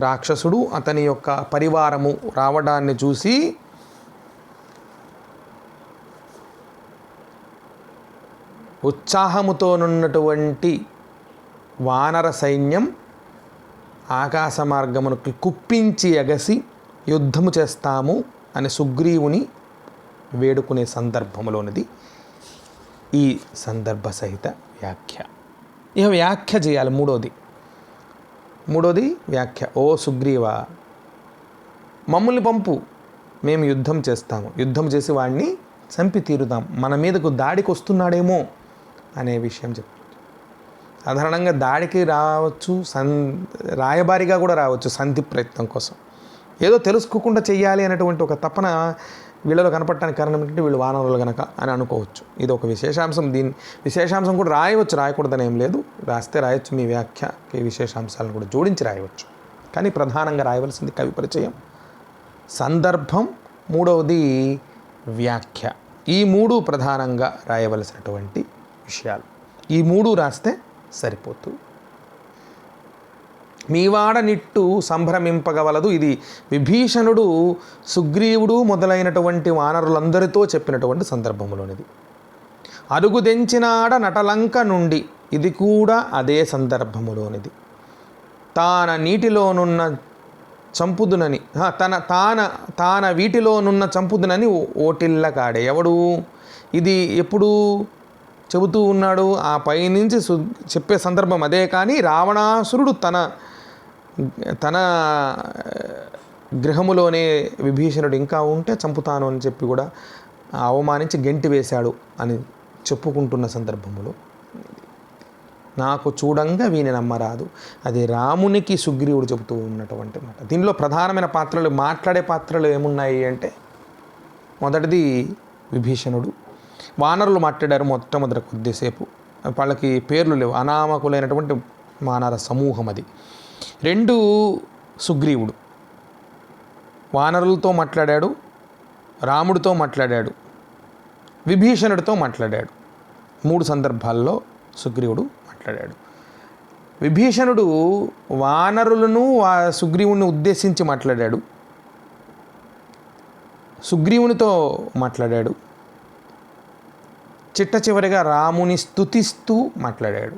రాక్షసుడు అతని యొక్క పరివారము రావడాన్ని చూసి ఉత్సాహముతోనున్నటువంటి వానర సైన్యం ఆకాశ మార్గమునకు కుప్పించి ఎగసి యుద్ధము చేస్తాము అని సుగ్రీవుని వేడుకునే సందర్భంలోనిది ఈ సందర్భ సహిత వ్యాఖ్య. ఇక వ్యాఖ్య చేయాలి. మూడోది వ్యాఖ్య. ఓ సుగ్రీవ, మమ్మల్ని పంపు, మేము యుద్ధం చేస్తాము, యుద్ధం చేసి వాడిని చంపి తీరుదాం, మన మీదకు దాడికి వస్తున్నాడేమో అనే విషయం చెప్తుంది. సాధారణంగా దాడికి రావచ్చు, రాయబారిగా కూడా రావచ్చు సంధి ప్రయత్నం కోసం. ఏదో తెలుసుకోకుండా చెయ్యాలి అనేటువంటి ఒక తపన వీళ్ళలో కనపడటానికి కారణం ఏంటంటే వీళ్ళు వానరులు కనుక అని అనుకోవచ్చు. ఇది ఒక విశేషాంశం. దీని విశేషాంశం కూడా రాయవచ్చు, రాయకూడదని ఏం లేదు. రాస్తే రాయొచ్చు, మీ వ్యాఖ్యకి విశేషాంశాలను కూడా జోడించి రాయవచ్చు. కానీ ప్రధానంగా రాయవలసింది కవి పరిచయం, సందర్భం, మూడవది వ్యాఖ్య. ఈ మూడు ప్రధానంగా రాయవలసినటువంటి విషయాలు. ఈ మూడు రాస్తే సరిపోతూ మీవాడ నిట్టు సంభ్రమింపగవలదు. ఇది విభీషణుడు సుగ్రీవుడు మొదలైనటువంటి వానరులందరితో చెప్పినటువంటి సందర్భంలోనిది. అరుగుదెంచినాడ నటలంక నుండి, ఇది కూడా అదే సందర్భములోనిది. తాన నీటిలోనున్న చంపుదునని తాన వీటిలోనున్న చంపుదునని ఓటిల్ల కాడే. ఎవడు ఇది ఎప్పుడు చెబుతూ ఉన్నాడు? ఆ పైనుంచి చెప్పే సందర్భం అదే. కానీ రావణాసురుడు తన గృహములోనే విభీషణుడు ఇంకా ఉంటే చంపుతాను అని చెప్పి కూడా అవమానించి గెంటి వేశాడు అని చెప్పుకుంటున్న సందర్భంలో నాకు చూడంగా వీని నమ్మరాదు, అది రామునికి సుగ్రీవుడు చెబుతూ ఉన్నటువంటి మాట. దీనిలో ప్రధానమైన పాత్రలు, మాట్లాడే పాత్రలు ఏమున్నాయి అంటే, మొదటిది విభీషణుడు. వానరులు మాట్లాడారు మొట్టమొదటి కొద్దిసేపు, వాళ్ళకి పేర్లు లేవు, అనామకులైనటువంటి వానర సమూహం అది. 2 సుగ్రీవుడు వానరులతో మాట్లాడాడు, రాముడితో మాట్లాడాడు, విభీషణుడితో మాట్లాడాడు. 3 సందర్భాల్లో సుగ్రీవుడు మాట్లాడాడు. విభీషణుడు వానరులను సుగ్రీవుని ఉద్దేశించి మాట్లాడాడు, సుగ్రీవునితో మాట్లాడాడు, చిట్ట చివరిగా రాముని స్తుతిస్తూ మాట్లాడాడు.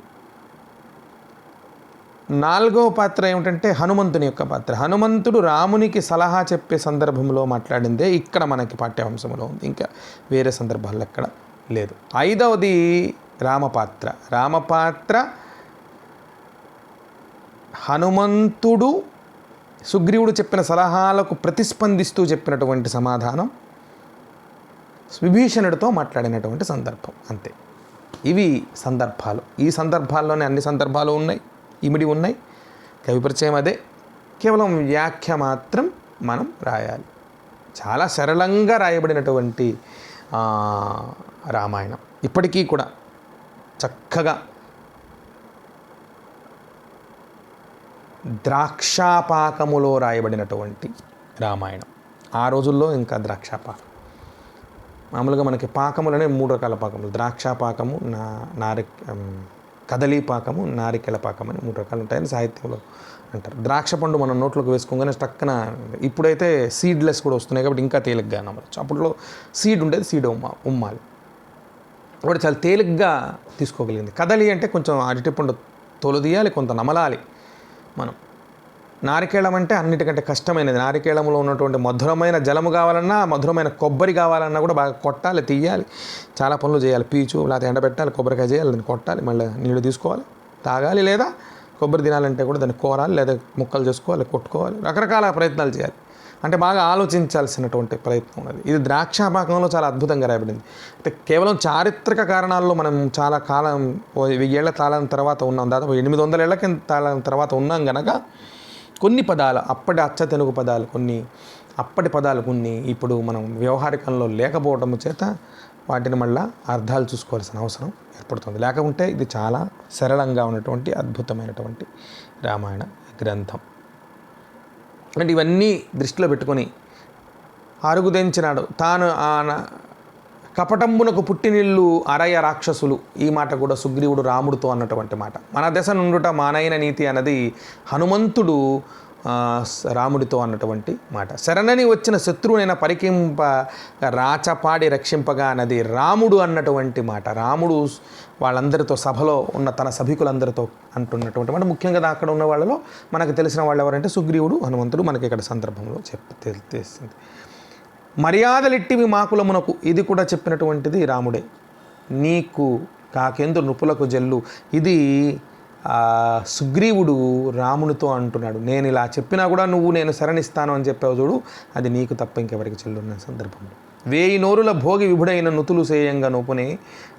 4వ పాత్ర ఏమిటంటే హనుమంతుని యొక్క పాత్ర. హనుమంతుడు రామునికి సలహా చెప్పే సందర్భంలో మాట్లాడిందే ఇక్కడ మనకి పాఠ్యాంశంలో ఉంది, ఇంకా వేరే సందర్భాల్లో ఎక్కడ లేదు. 5వది రామపాత్ర. రామపాత్ర హనుమంతుడు సుగ్రీవుడు చెప్పిన సలహాలకు ప్రతిస్పందిస్తూ చెప్పినటువంటి సమాధానం, విభీషణుడితో మాట్లాడినటువంటి సందర్భం, అంతే. ఇవి సందర్భాలు. ఈ సందర్భాల్లోనే అన్ని సందర్భాలు ఉన్నాయి, ఇమిడి ఉన్నాయి. కవి పరిచయం అదే, కేవలం వ్యాఖ్య మాత్రం మనం రాయాలి. చాలా సరళంగా రాయబడినటువంటి రామాయణం. ఇప్పటికీ కూడా చక్కగా ద్రాక్షాపాకములో రాయబడినటువంటి రామాయణం. ఆ రోజుల్లో ఇంకా ద్రాక్షాపాకం. మామూలుగా మనకి పాకములనే 3 రకాల పాకములు: ద్రాక్షాపాకము, కదలీ పాకము, నారికెల పాకం అని 3 రకాలు ఉంటాయని సాహిత్యంలో అంటారు. ద్రాక్ష పండు మనం నోట్లోకి వేసుకోగానే టక్కన, ఇప్పుడైతే సీడ్లెస్ కూడా వస్తున్నాయి కాబట్టి ఇంకా తేలిగ్గా నమ్మచ్చు. అప్పట్లో సీడ్ ఉండేది, సీడ్ ఉమ్మాలి, అప్పుడు చాలా తేలిగ్గా తీసుకోగలిగింది. కదలి అంటే కొంచెం అరటిపండు తోలు తీయాలి, కొంత నమలాలి మనం. నారికేళం అంటే అన్నిటికంటే కష్టమైనది. నారికేళంలో ఉన్నటువంటి మధురమైన జలము కావాలన్నా, మధురమైన కొబ్బరి కావాలన్నా కూడా బాగా కొట్టాలి, తీయాలి, చాలా పనులు చేయాలి. పీచు లేకపోతే ఎండబెట్టాలి, కొబ్బరికాయ చేయాలి, దాన్ని కొట్టాలి, మళ్ళీ నీళ్ళు తీసుకోవాలి, తాగాలి, లేదా కొబ్బరి తినాలంటే కూడా దాన్ని కోరాలి, లేదా ముక్కలు చేసుకోవాలి, కొట్టుకోవాలి, రకరకాల ప్రయత్నాలు చేయాలి. అంటే బాగా ఆలోచించాల్సినటువంటి ప్రయత్నం ఉన్నది. ఇది ద్రాక్షాపాకంలో చాలా అద్భుతంగా రాయబడింది. అంటే కేవలం చారిత్రక కారణాల్లో మనం చాలా కాలం 1000 ఏళ్ల కాలం తర్వాత ఉన్నాం, దాదాపు 800 ఏళ్ల కాలం తర్వాత ఉన్నాం గనక కొన్ని పదాలు, అప్పటి అచ్చ తెలుగు పదాలు కొన్ని, అప్పటి పదాలు కొన్ని ఇప్పుడు మనం వ్యవహారికంలో లేకపోవడం చేత వాటిని మళ్ళీ అర్థాలు చూసుకోవాల్సిన అవసరం ఏర్పడుతుంది. లేకుంటే ఇది చాలా సరళంగా ఉన్నటువంటి అద్భుతమైనటువంటి రామాయణ గ్రంథం. అంటే ఇవన్నీ దృష్టిలో పెట్టుకొని అరుగుదెంచినాడు తాను కపటంబునకు పుట్టినిల్లు అరయ రాక్షసులు. ఈ మాట కూడా సుగ్రీవుడు రాముడితో అన్నటువంటి మాట. మన దశ నుండుట మానైన నీతి అన్నది హనుమంతుడు రాముడితో అన్నటువంటి మాట. శరణని వచ్చిన శత్రువునైనా పరికింప రాచపాడి రక్షింపగా అన్నది రాముడు అన్నటువంటి మాట. రాముడు వాళ్ళందరితో సభలో ఉన్న తన సభికులందరితో అంటున్నటువంటి మాట. ముఖ్యంగా అక్కడ ఉన్న వాళ్ళలో మనకు తెలిసిన వాళ్ళు ఎవరంటే సుగ్రీవుడు, హనుమంతుడు మనకి ఇక్కడ సందర్భంలో తెలిసింది. మర్యాదలిట్టివి మాకులమునకు, ఇది కూడా చెప్పినటువంటిది రాముడే. నీకు కాకెందు నృపులకు జల్లు, ఇది సుగ్రీవుడు రామునితో అంటున్నాడు. నేను ఇలా చెప్పినా కూడా నువ్వు నేను శరణిస్తాను అని చెప్పావు చూడు, అది నీకు తప్ప ఇంకెవరికి చెల్లున్న సందర్భంలో. 1000 నోరుల భోగి విభుడైన నుతులు సేయంగా నోపునే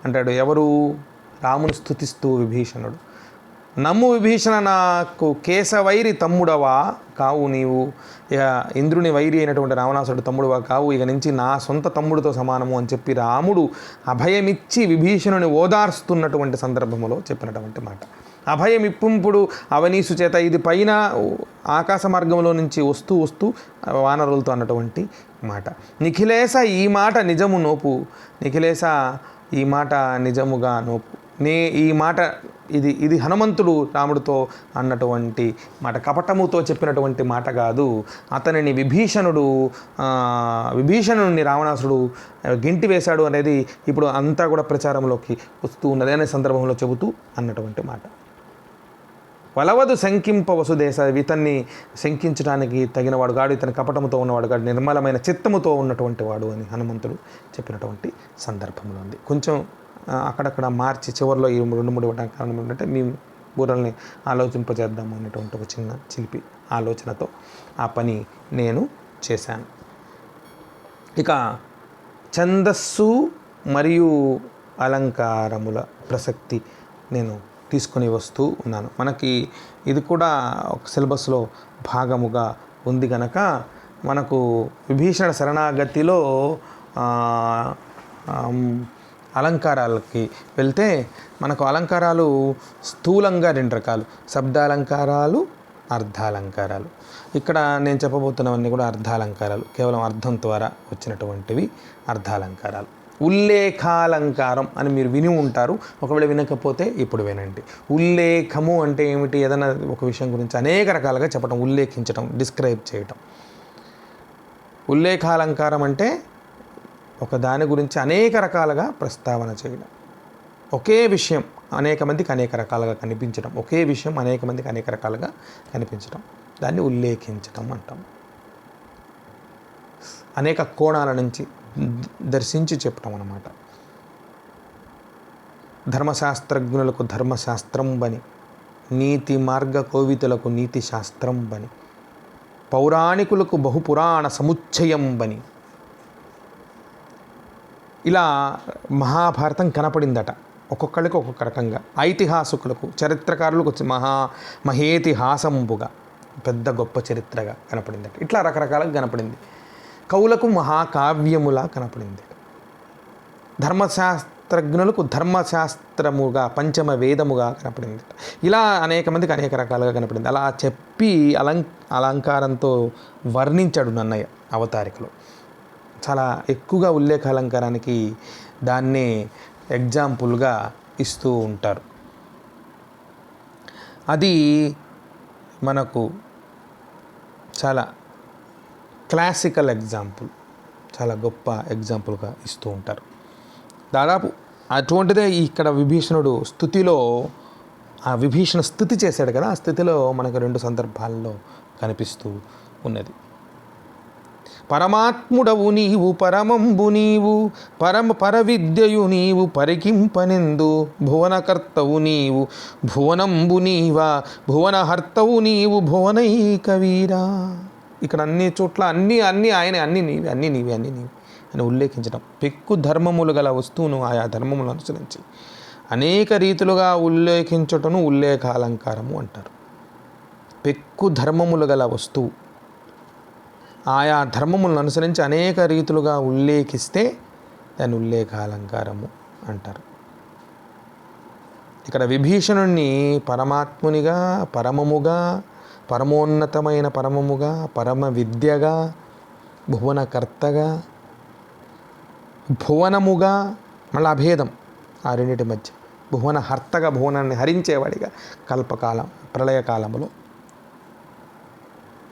అంటాడు. ఎవరు? రాముని స్తుతిస్తూ విభీషణుడు. నమ్ము విభీషణ, నాకు కేశవైరి తమ్ముడవా కావు నీవు, ఇక ఇంద్రుని వైరి అయినటువంటి రావణాసుడు తమ్ముడువా కావు, ఇక నుంచి నా సొంత తమ్ముడితో సమానము అని చెప్పి రాముడు అభయమిచ్చి విభీషణుని ఓదార్స్తున్నటువంటి సందర్భంలో చెప్పినటువంటి మాట. అభయం ఇప్పుంపుడు అవనీసు చేత, ఇది పైన ఆకాశ మార్గంలో నుంచి వస్తూ వస్తూ వానరులతో అన్నటువంటి మాట. నిఖిలేశ ఈ మాట నిజము నోపు, నిఖిలేశ ఈ మాట నిజముగా నోపు. ఈ మాట ఇది హనుమంతుడు రాముడితో అన్నటువంటి మాట, కపటముతో చెప్పినటువంటి మాట కాదు. అతనిని విభీషణుడిని రావణాసుడు గింటి వేశాడు అనేది ఇప్పుడు అంతా కూడా ప్రచారంలోకి వస్తూ ఉన్నది అనే సందర్భంలో చెబుతూ అన్నటువంటి మాట. వలవదు శంకింప వసుదేశ, ఇతన్ని శంకించడానికి తగినవాడు కాడు, ఇతని కపటముతో ఉన్నవాడు కాడు, నిర్మలమైన చిత్తముతో ఉన్నటువంటి వాడు అని హనుమంతుడు చెప్పినటువంటి సందర్భంలో ఉంది. కొంచెం అక్కడక్కడ మార్చి చివరిలో ఈ 2-3 ఇవ్వడానికి కారణం ఏంటంటే మీ బుర్రల్ని ఆలోచింపజేద్దాము అనేటువంటి ఒక చిన్న చిలిపి ఆలోచనతో ఆ పని నేను చేశాను. ఇక ఛందస్సు మరియు అలంకారముల ప్రసక్తి నేను తీసుకొని వస్తూ ఉన్నాను. మనకి ఇది కూడా ఒక సిలబస్లో భాగముగా ఉంది కనుక మనకు విభీషణ శరణాగతిలో అలంకారాలకి వెళ్తే మనకు అలంకారాలు స్థూలంగా 2 రకాలు: శబ్దాలంకారాలు, అర్థాలంకారాలు. ఇక్కడ నేను చెప్పబోతున్నవన్నీ కూడా అర్థాలంకారాలు, కేవలం అర్థం ద్వారా వచ్చినటువంటివి అర్థాలంకారాలు. ఉల్లేఖాలంకారం అని మీరు విని ఉంటారు, ఒకవేళ వినకపోతే ఇప్పుడు వినండి. ఉల్లేఖము అంటే ఏమిటి? ఏదైనా ఒక విషయం గురించి అనేక రకాలుగా చెప్పడం, ఉల్లేఖించడం, డిస్క్రైబ్ చేయటం. ఉల్లేఖాలంకారం అంటే ఒక దాని గురించి అనేక రకాలుగా ప్రస్తావన చేయడం, ఒకే విషయం అనేక మందికి అనేక రకాలుగా కనిపించడం, ఒకే విషయం అనేక మందికి అనేక రకాలుగా కనిపించడం, దాన్ని ఉల్లేఖించడం అంటాం. అనేక కోణాల నుంచి దర్శించి చెప్పడం అన్నమాట. ధర్మశాస్త్రజ్ఞులకు ధర్మశాస్త్రం బని, నీతి మార్గ కోవితులకు నీతి శాస్త్రం బని, పౌరాణికులకు బహుపురాణ సముచ్చయం బని. ఇలా మహాభారతం కనపడిందట ఒక్కొక్కరికి ఒక్కొక్క రకంగా. ఐతిహాసికులకు చరిత్రకారులకు మహేతిహాసంబుగా పెద్ద గొప్ప చరిత్రగా కనపడిందట. ఇట్లా రకరకాలుగా కనపడింది. కవులకు మహాకావ్యములా కనపడింది. ధర్మశాస్త్రజ్ఞులకు ధర్మశాస్త్రముగా పంచమ వేదముగా కనపడింది. ఇలా అనేక మందికి అనేక రకాలుగా కనపడింది. అలా చెప్పి అలంకారంతో వర్ణించాడు నన్నయ్య అవతారికలో. చాలా ఎక్కువగా ఉల్లేఖ అలంకారానికి దాన్నే ఎగ్జాంపుల్గా ఇస్తూ ఉంటారు. అది మనకు చాలా క్లాసికల్ ఎగ్జాంపుల్, చాలా గొప్ప ఎగ్జాంపుల్గా ఇస్తూ ఉంటారు. దాదాపు అటువంటిదే ఇక్కడ విభీషణుడు స్తుతిలో, ఆ విభీషణ స్తుతి చేశాడు కదా, ఆ స్థితిలో మనకు 2 సందర్భాల్లో కనిపిస్తూ ఉన్నది. పరమాత్ముడవు నీవు పరమంబు నీవు పరవిద్యయు నీవు పరికింపనెందు భువనకర్తవు నీవు భువనంబు నీవా భువనహర్తవు నీవు భువనైక వీరా. ఇక్కడ అన్ని చోట్ల అన్నీ ఆయన అన్నీ నీవి అని ఉల్లేఖించడం. పెక్కు ధర్మములు గల వస్తువును ఆయా ధర్మములను అనుసరించి అనేక రీతులుగా ఉల్లేఖించుటను ఉల్లేఖాలంకారము అంటారు. పెక్కు ధర్మములు గల వస్తువు ఆయా ధర్మములను అనుసరించి అనేక రీతులుగా ఉల్లేఖిస్తే దాన్ని ఉల్లేఖాలంకారము అంటారు. ఇక్కడ విభీషణుణ్ణి పరమాత్మునిగా, పరమముగా, పరమోన్నతమైన పరమముగా, పరమ విద్యగా, భువనకర్తగా, భువనముగా, మళ్ళీ అభేదం ఆ రెండింటి మధ్య, భువనహర్తగా, భువనాన్ని హరించేవాడిగా కల్పకాలం ప్రళయకాలంలో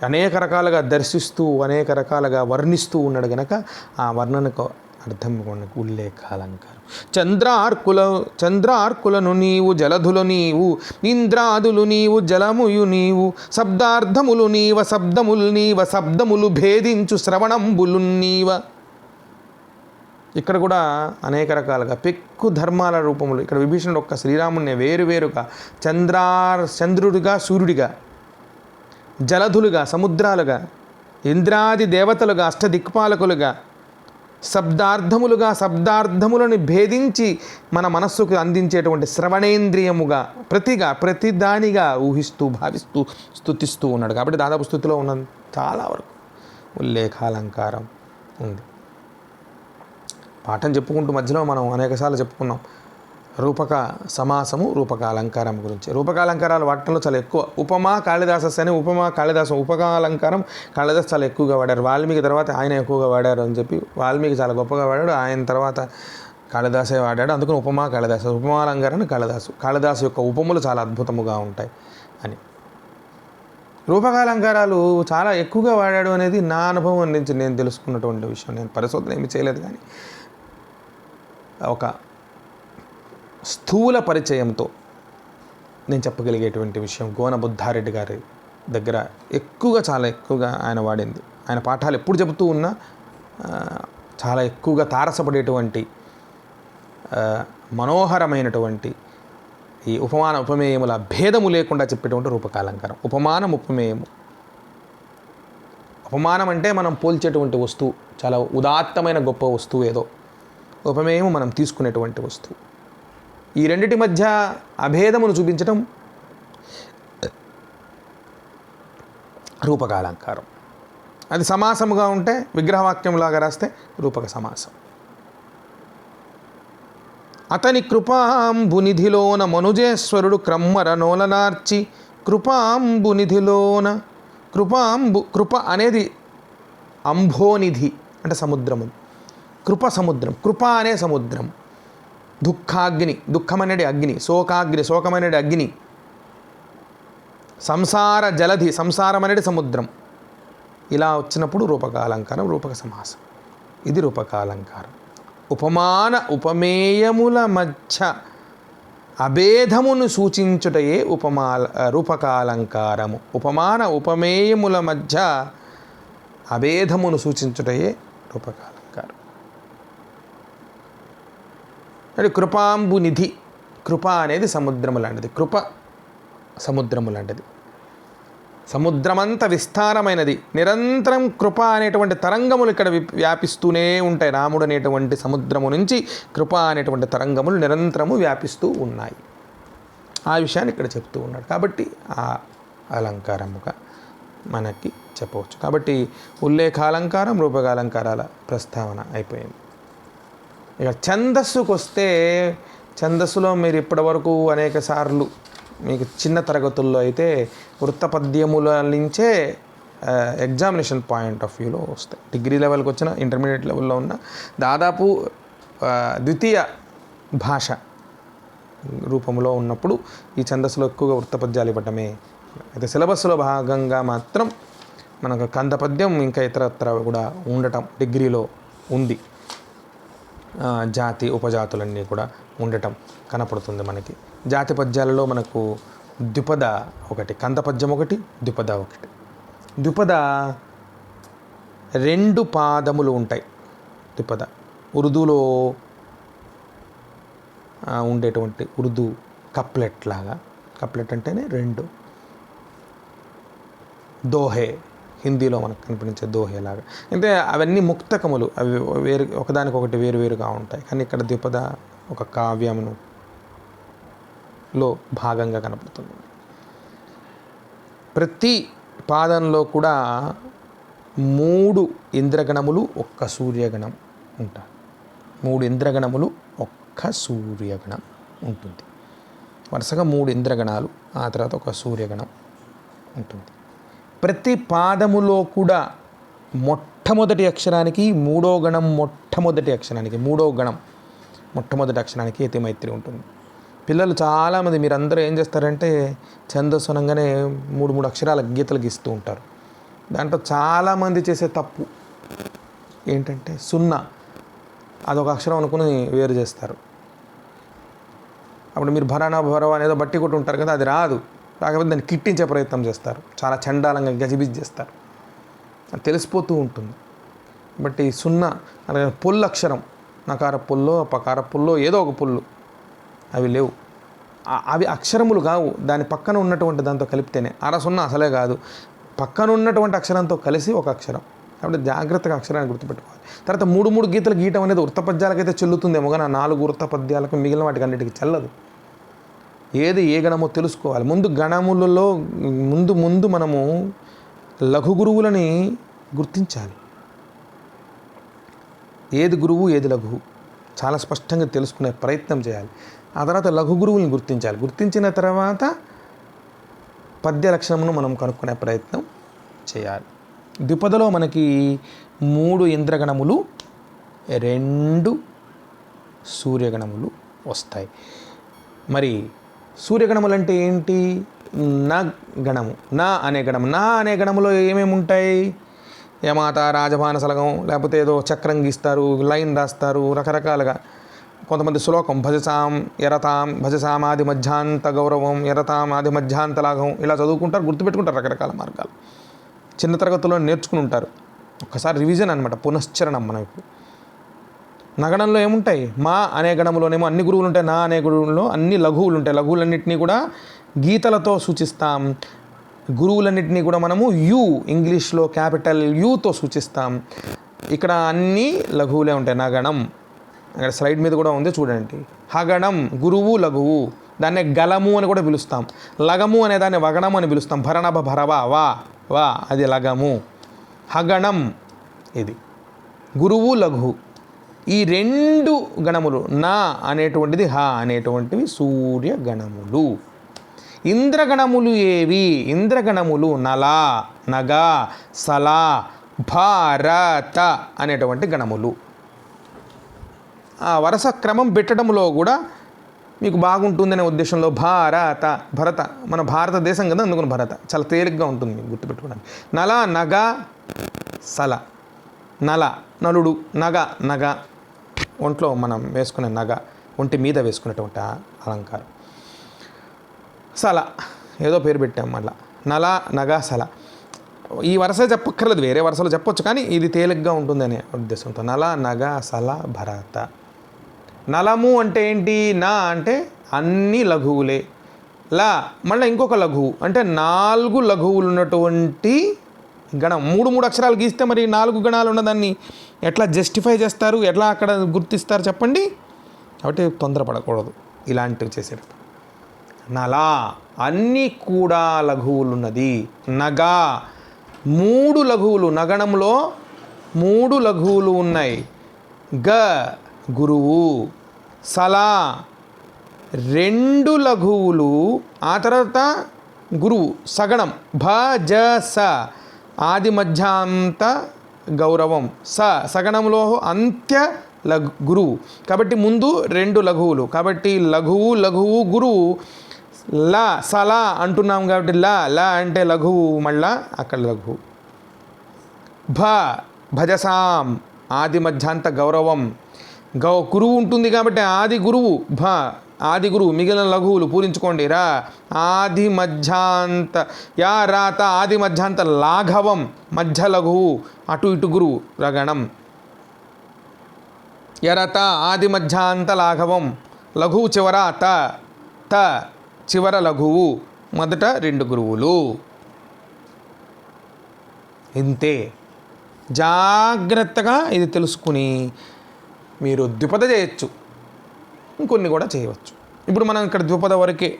అనేక రకాలుగా దర్శిస్తూ అనేక రకాలుగా వర్ణిస్తూ ఉన్నాడు గనక ఆ వర్ణనకు అర్థం ఉల్లేఖాలంకారం. చంద్రార్కులను నీవు జలధులు నీవు ఇంద్రాదులు నీవు జలముయు నీవు శబ్దార్థములు నీవ శబ్దములు నీవ శబ్దములు భేదించు శ్రవణంబులు నీవ. ఇక్కడ అనేక రకాలుగా పెక్కు ధర్మాల రూపములు. ఇక్కడ విభీషణుడు ఒక్క శ్రీరాముడిని వేరువేరుగా చంద్రుడిగా, సూర్యుడిగా, జలధులుగా, సముద్రాలుగా, ఇంద్రాది దేవతలుగా, అష్టదిక్పాలకులుగా, శబ్దార్థములను భేదించి మన మనస్సుకు అందించేటువంటి శ్రవణేంద్రియముగా, ప్రతిదానిగా ఊహిస్తూ భావిస్తూ స్తుతిస్తూ ఉన్నాడు. కాబట్టి దాదాపు స్థుతిలో ఉన్న చాలా వరకు ఉల్లేఖాలంకారం ఉంది. పాఠం చెప్పుకుంటూ మధ్యలో మనం అనేకసార్లు చెప్పుకున్నాం రూపక సమాసము, రూపక అలంకారం గురించి. రూపకాలంకారాలు వాటిలో చాలా ఎక్కువ. ఉపమా కాళిదాసస్ అని ఉపకాలంకారం కాళిదాస్ చాలా ఎక్కువగా వాడారు. వాల్మీకి తర్వాత ఆయన ఎక్కువగా వాడారు అని చెప్పి, వాల్మీకి చాలా గొప్పగా వాడాడు, ఆయన తర్వాత కాళిదాసే వాడాడు. అందుకని ఉపమాలంకారాన్ని కాళిదాసు యొక్క ఉపములు చాలా అద్భుతముగా ఉంటాయి అని. రూపకాలంకారాలు చాలా ఎక్కువగా వాడాడు అనేది నా అనుభవం నుంచి నేను తెలుసుకున్నటువంటి విషయం. నేను పరిశోధన ఏమీ చేయలేదు, కానీ ఒక స్థూల పరిచయంతో నేను చెప్పగలిగేటువంటి విషయం గోన బుద్ధారెడ్డి గారి దగ్గర చాలా ఎక్కువగా ఆయన వాడింది. ఆయన పాఠాలు ఎప్పుడు చెబుతూ ఉన్నా చాలా ఎక్కువగా తారసపడేటువంటి మనోహరమైనటువంటి ఈ ఉపమాన ఉపమేయముల భేదము లేకుండా చెప్పేటువంటి రూపకాలంకారం. ఉపమానం, ఉపమేయము. ఉపమానం అంటే మనం పోల్చేటువంటి వస్తువు, చాలా ఉదాత్తమైన గొప్ప వస్తువు ఏదో. ఉపమేయము మనం తీసుకునేటువంటి వస్తువు. ఈ రెండిటి మధ్య అభేదమును చూపించడం రూపకాలంకారం. అది సమాసముగా ఉంటే విగ్రహవాక్యంలాగా రాస్తే రూపక సమాసం. అతని కృపాంబునిధిలోన మనుజేశ్వరుడు క్రమ్మర నోలనార్చి కృపాంబునిధిలోన కృప అనేది అంభోనిధి అంటే సముద్రము. సముద్రం, కృప అనే సముద్రం. దుఃఖాగ్ని, దుఃఖమనేది అగ్ని. శోకమనేది అగ్ని. సంసార జలధి, సంసారం అనేది సముద్రం. ఇలా వచ్చినప్పుడు రూపక అలంకారం, రూపక సమాసం. ఇది రూపకాలంకారం. ఉపమాన ఉపమేయముల మధ్య అభేదమును సూచించుటయే రూపకాలంకారము. ఉపమాన ఉపమేయముల మధ్య అభేదమును సూచించుటయే రూపకాలంకారం. అంటే కృపాంబు నిధి. కృప అనేది సముద్రము లాంటిది. కృప సముద్రము లాంటిది. సముద్రమంత విస్తారమైనది. నిరంతరం కృప అనేటువంటి తరంగములు ఇక్కడ వ్యాపిస్తూనే ఉంటాయి. రాముడు అనేటువంటి సముద్రము నుంచి కృప అనేటువంటి తరంగములు నిరంతరము వ్యాపిస్తూ ఉన్నాయి. ఆ విషయాన్ని ఇక్కడ చెప్తూ ఉన్నాడు. కాబట్టి ఆ అలంకారముగా మనకి చెప్పవచ్చు. కాబట్టి ఉల్లేఖాలంకారం, రూపకాలంకారాల ప్రస్తావన అయిపోయింది. ఇక ఛందస్సుకు వస్తే, ఛందస్సులో మీరు ఇప్పటివరకు అనేక సార్లు మీకు చిన్న తరగతుల్లో అయితే వృత్తపద్యముల నుంచే ఎగ్జామినేషన్ పాయింట్ ఆఫ్ వ్యూలో వస్తాయి. డిగ్రీ లెవెల్కి వచ్చిన, ఇంటర్మీడియట్ లెవెల్లో ఉన్న దాదాపు ద్వితీయ భాష రూపంలో ఉన్నప్పుడు ఈ ఛందస్సులో ఎక్కువగా వృత్తపద్యాలు ఇవ్వటమే. అయితే సిలబస్లో భాగంగా మాత్రం మనకు కందపద్యం ఇంకా ఇతరత్ర కూడా ఉండటం డిగ్రీలో ఉంది. జాతి ఉపజాతులన్నీ కూడా ఉండటం కనపడుతుంది మనకి. జాతి పద్యాలలో మనకు ద్విపద ఒకటి, కందపద్యం ఒకటి, ద్విపద ఒకటి. ద్విపద 2 పాదములు ఉంటాయి. ద్విపద ఉర్దూలో ఉండేటువంటి ఉర్దూ కప్లెట్ లాగా. కప్లెట్ అంటేనే 2. దోహే హిందీలో మనకు కనిపించే దోహే లాగా. అంటే అవన్నీ ముక్తకములు, అవి వేరు, ఒకదానికొకటి వేరువేరుగా ఉంటాయి. కానీ ఇక్కడ ద్విపద ఒక కావ్యములో భాగంగా కనపడుతుంది. ప్రతి పాదంలో కూడా 3 ఇంద్రగణములు, 1 సూర్యగణం ఉంటాయి. 3 ఇంద్రగణములు, 1 సూర్యగణం ఉంటుంది. వరుసగా 3 ఇంద్రగణాలు, ఆ తర్వాత 1 సూర్యగణం ఉంటుంది. ప్రతి పాదములో కూడా మొట్టమొదటి అక్షరానికి, 3వ గణం మొట్టమొదటి అక్షరానికి, 3వ గణం మొట్టమొదటి అక్షరానికి యతిమైత్రి ఉంటుంది. పిల్లలు చాలామంది, మీరందరూ ఏం చేస్తారంటే ఛందస్సు అనగానే 3 అక్షరాల గీతలు గీస్తూ ఉంటారు. దాంట్లో చాలామంది చేసే తప్పు ఏంటంటే 0 అదొక అక్షరం అనుకుని వేరు చేస్తారు. అప్పుడు మీరు భరానా భరవ అనేదో బట్టి కొట్టి ఉంటారు కదా, అది రాదు. కాకపోతే దాన్ని కిట్టించే ప్రయత్నం చేస్తారు. చాలా చండాలంగా గజిబిజి చేస్తారు. అది తెలిసిపోతూ ఉంటుంది. బట్ ఈ 0 అనగా పొల్లు అక్షరం, నకార పొల్లో పకార పొల్లో ఏదో ఒక పొల్లు, అవి లేవు. అవి అక్షరములు కావు. దాని పక్కన ఉన్నటువంటి దాంతో కలిపితేనే. 0 అసలే కాదు, పక్కన ఉన్నటువంటి అక్షరంతో కలిసి ఒక అక్షరం. కాబట్టి జాగ్రత్తగా అక్షరాన్ని గుర్తుపెట్టుకోవాలి. తర్వాత 3 గీతలు గీయటం అనేది వృత్తపద్యాలకైతే చెల్లుతుందేమో, కానీ 4 వృత్తపద్యాలకు మిగిలిన వాటికి అన్నిటికీ చెల్లదు. ఏది ఏ గణమో తెలుసుకోవాలి. ముందు గణములలో ముందు మనము లఘు గురువులని గుర్తించాలి. ఏది గురువు, ఏది లఘువు చాలా స్పష్టంగా తెలుసుకునే ప్రయత్నం చేయాలి. ఆ తర్వాత లఘు గురువుని గుర్తించాలి. గుర్తించిన తర్వాత పద్య లక్షణమును మనం కనుక్కునే ప్రయత్నం చేయాలి. ద్విపదలో మనకి 3 ఇంద్రగణములు, 2 సూర్యగణములు వస్తాయి. మరి సూర్యగణములు అంటే ఏంటి? నా గణము, నా అనే గణము. నా అనే గణములో ఏమేమి ఉంటాయి? యమాత, రాజమానసలగం, లేకపోతే ఏదో చక్రం గీస్తారు, లైన్ రాస్తారు, రకరకాలుగా. కొంతమంది శ్లోకం భజసాం ఎరతాం, భజసామాది మధ్యాంత గౌరవం, ఎరతాం ఆది మధ్యాంత లాఘవం, ఇలా చదువుకుంటారు, గుర్తుపెట్టుకుంటారు. రకరకాల మార్గాలు చిన్న తరగతుల్లో నేర్చుకుని ఉంటారు. ఒక్కసారి రివిజన్ అనమాట, పునశ్చరణం. మనం ఇప్పుడు నగణంలో ఏముంటాయి? మా అనే గణంలోనేమో అన్ని గురువులు ఉంటాయి. నా అనే గురువుల్లో అన్ని లఘువులు ఉంటాయి. లఘువులన్నింటినీ కూడా గీతలతో సూచిస్తాం. గురువులన్నింటినీ కూడా మనము యు, ఇంగ్లీష్లో క్యాపిటల్ యుతో సూచిస్తాం. ఇక్కడ అన్నీ లఘువులే ఉంటాయి. నగణం అక్కడ స్లైడ్ మీద కూడా ఉంది చూడండి. హగణం గురువు లఘువు, దాన్నే గలము అని కూడా పిలుస్తాం. లగము అనే దాన్ని వగణము అని పిలుస్తాం. భరణభ భరవ వా వా అది లగము. హగణం ఇది గురువు లఘు. ఈ 2 గణములు నా అనేటువంటిది, హ అనేటువంటివి సూర్యగణములు. ఇంద్రగణములు ఏవి? ఇంద్రగణములు నల, నగ, సల, భారత అనేటువంటి గణములు. ఆ వరుస క్రమం పెట్టడంలో కూడా మీకు బాగుంటుందనే ఉద్దేశంలో భారత, భరత మన భారతదేశం కదా, అందుకని భరత చాలా తేలిగ్గా ఉంటుంది మీకు గుర్తుపెట్టుకోవడానికి. నల, నగ, సల నల నలుడు, నగ నగ, ఒంట్లో మనం వేసుకునే నగ, ఒంటి మీద వేసుకునేటువంటి అలంకారం. సల ఏదో పేరు పెట్టాం మళ్ళా, నల నగ సల. ఈ వరుస చెప్పక్కర్లేదు, వేరే వరుసలు చెప్పొచ్చు, కానీ ఇది తేలిగ్గా ఉంటుందనే ఉద్దేశంతో నల నగ సల భరత. నలము అంటే ఏంటి? నా అంటే అన్ని లఘువులే, లా మళ్ళీ ఇంకొక లఘువు అంటే 4 లఘువులు ఉన్నటువంటి గణం. 3 అక్షరాలు గీస్తే మరి 4 గణాలు ఉన్నదాన్ని ఎట్లా జస్టిఫై చేస్తారు, ఎట్లా అక్కడ గుర్తిస్తారు చెప్పండి. కాబట్టి తొందరపడకూడదు ఇలాంటివి చేసేటప్పుడు. నలా అన్నీ కూడా లఘువులున్నది. నగా 3 లఘువులు, నగణంలో 3 లఘువులు ఉన్నాయి. గ గురువు. సలా 2 లఘువులు, ఆ తర్వాత గురువు సగణం. భ జ స ఆది మధ్యాంత గౌరవం. సగణంలో అంత్య గురువు, కాబట్టి ముందు 2 లఘువులు, కాబట్టి లఘువు లఘువు గురువు. ల సలా అంటున్నాం కాబట్టి ల అంటే లఘువు, మళ్ళా అక్కడ లఘువు. భజసాం ఆది మధ్యాంత గౌరవం. గురువు ఉంటుంది కాబట్టి ఆది గురువు. ఆది గురువు, మిగిలిన లఘువులు పూరించుకోండి. రా ఆది మధ్యాంత, యా రాత ఆది మధ్యాంత లాఘవం, మధ్య లఘువు, అటు ఇటు గురువు రగణం. యరత ఆది మధ్యాంత లాఘవం, లఘువు చివర త చివర లఘువు, మొదట 2 గురువులు. ఇంతే. జాగ్రత్తగా ఇది తెలుసుకుని మీరు ద్విపద చేయొచ్చు, ఇంకొన్ని కూడా చేయవచ్చు. ఇప్పుడు మనం ఇక్కడ ద్విపద వరకే,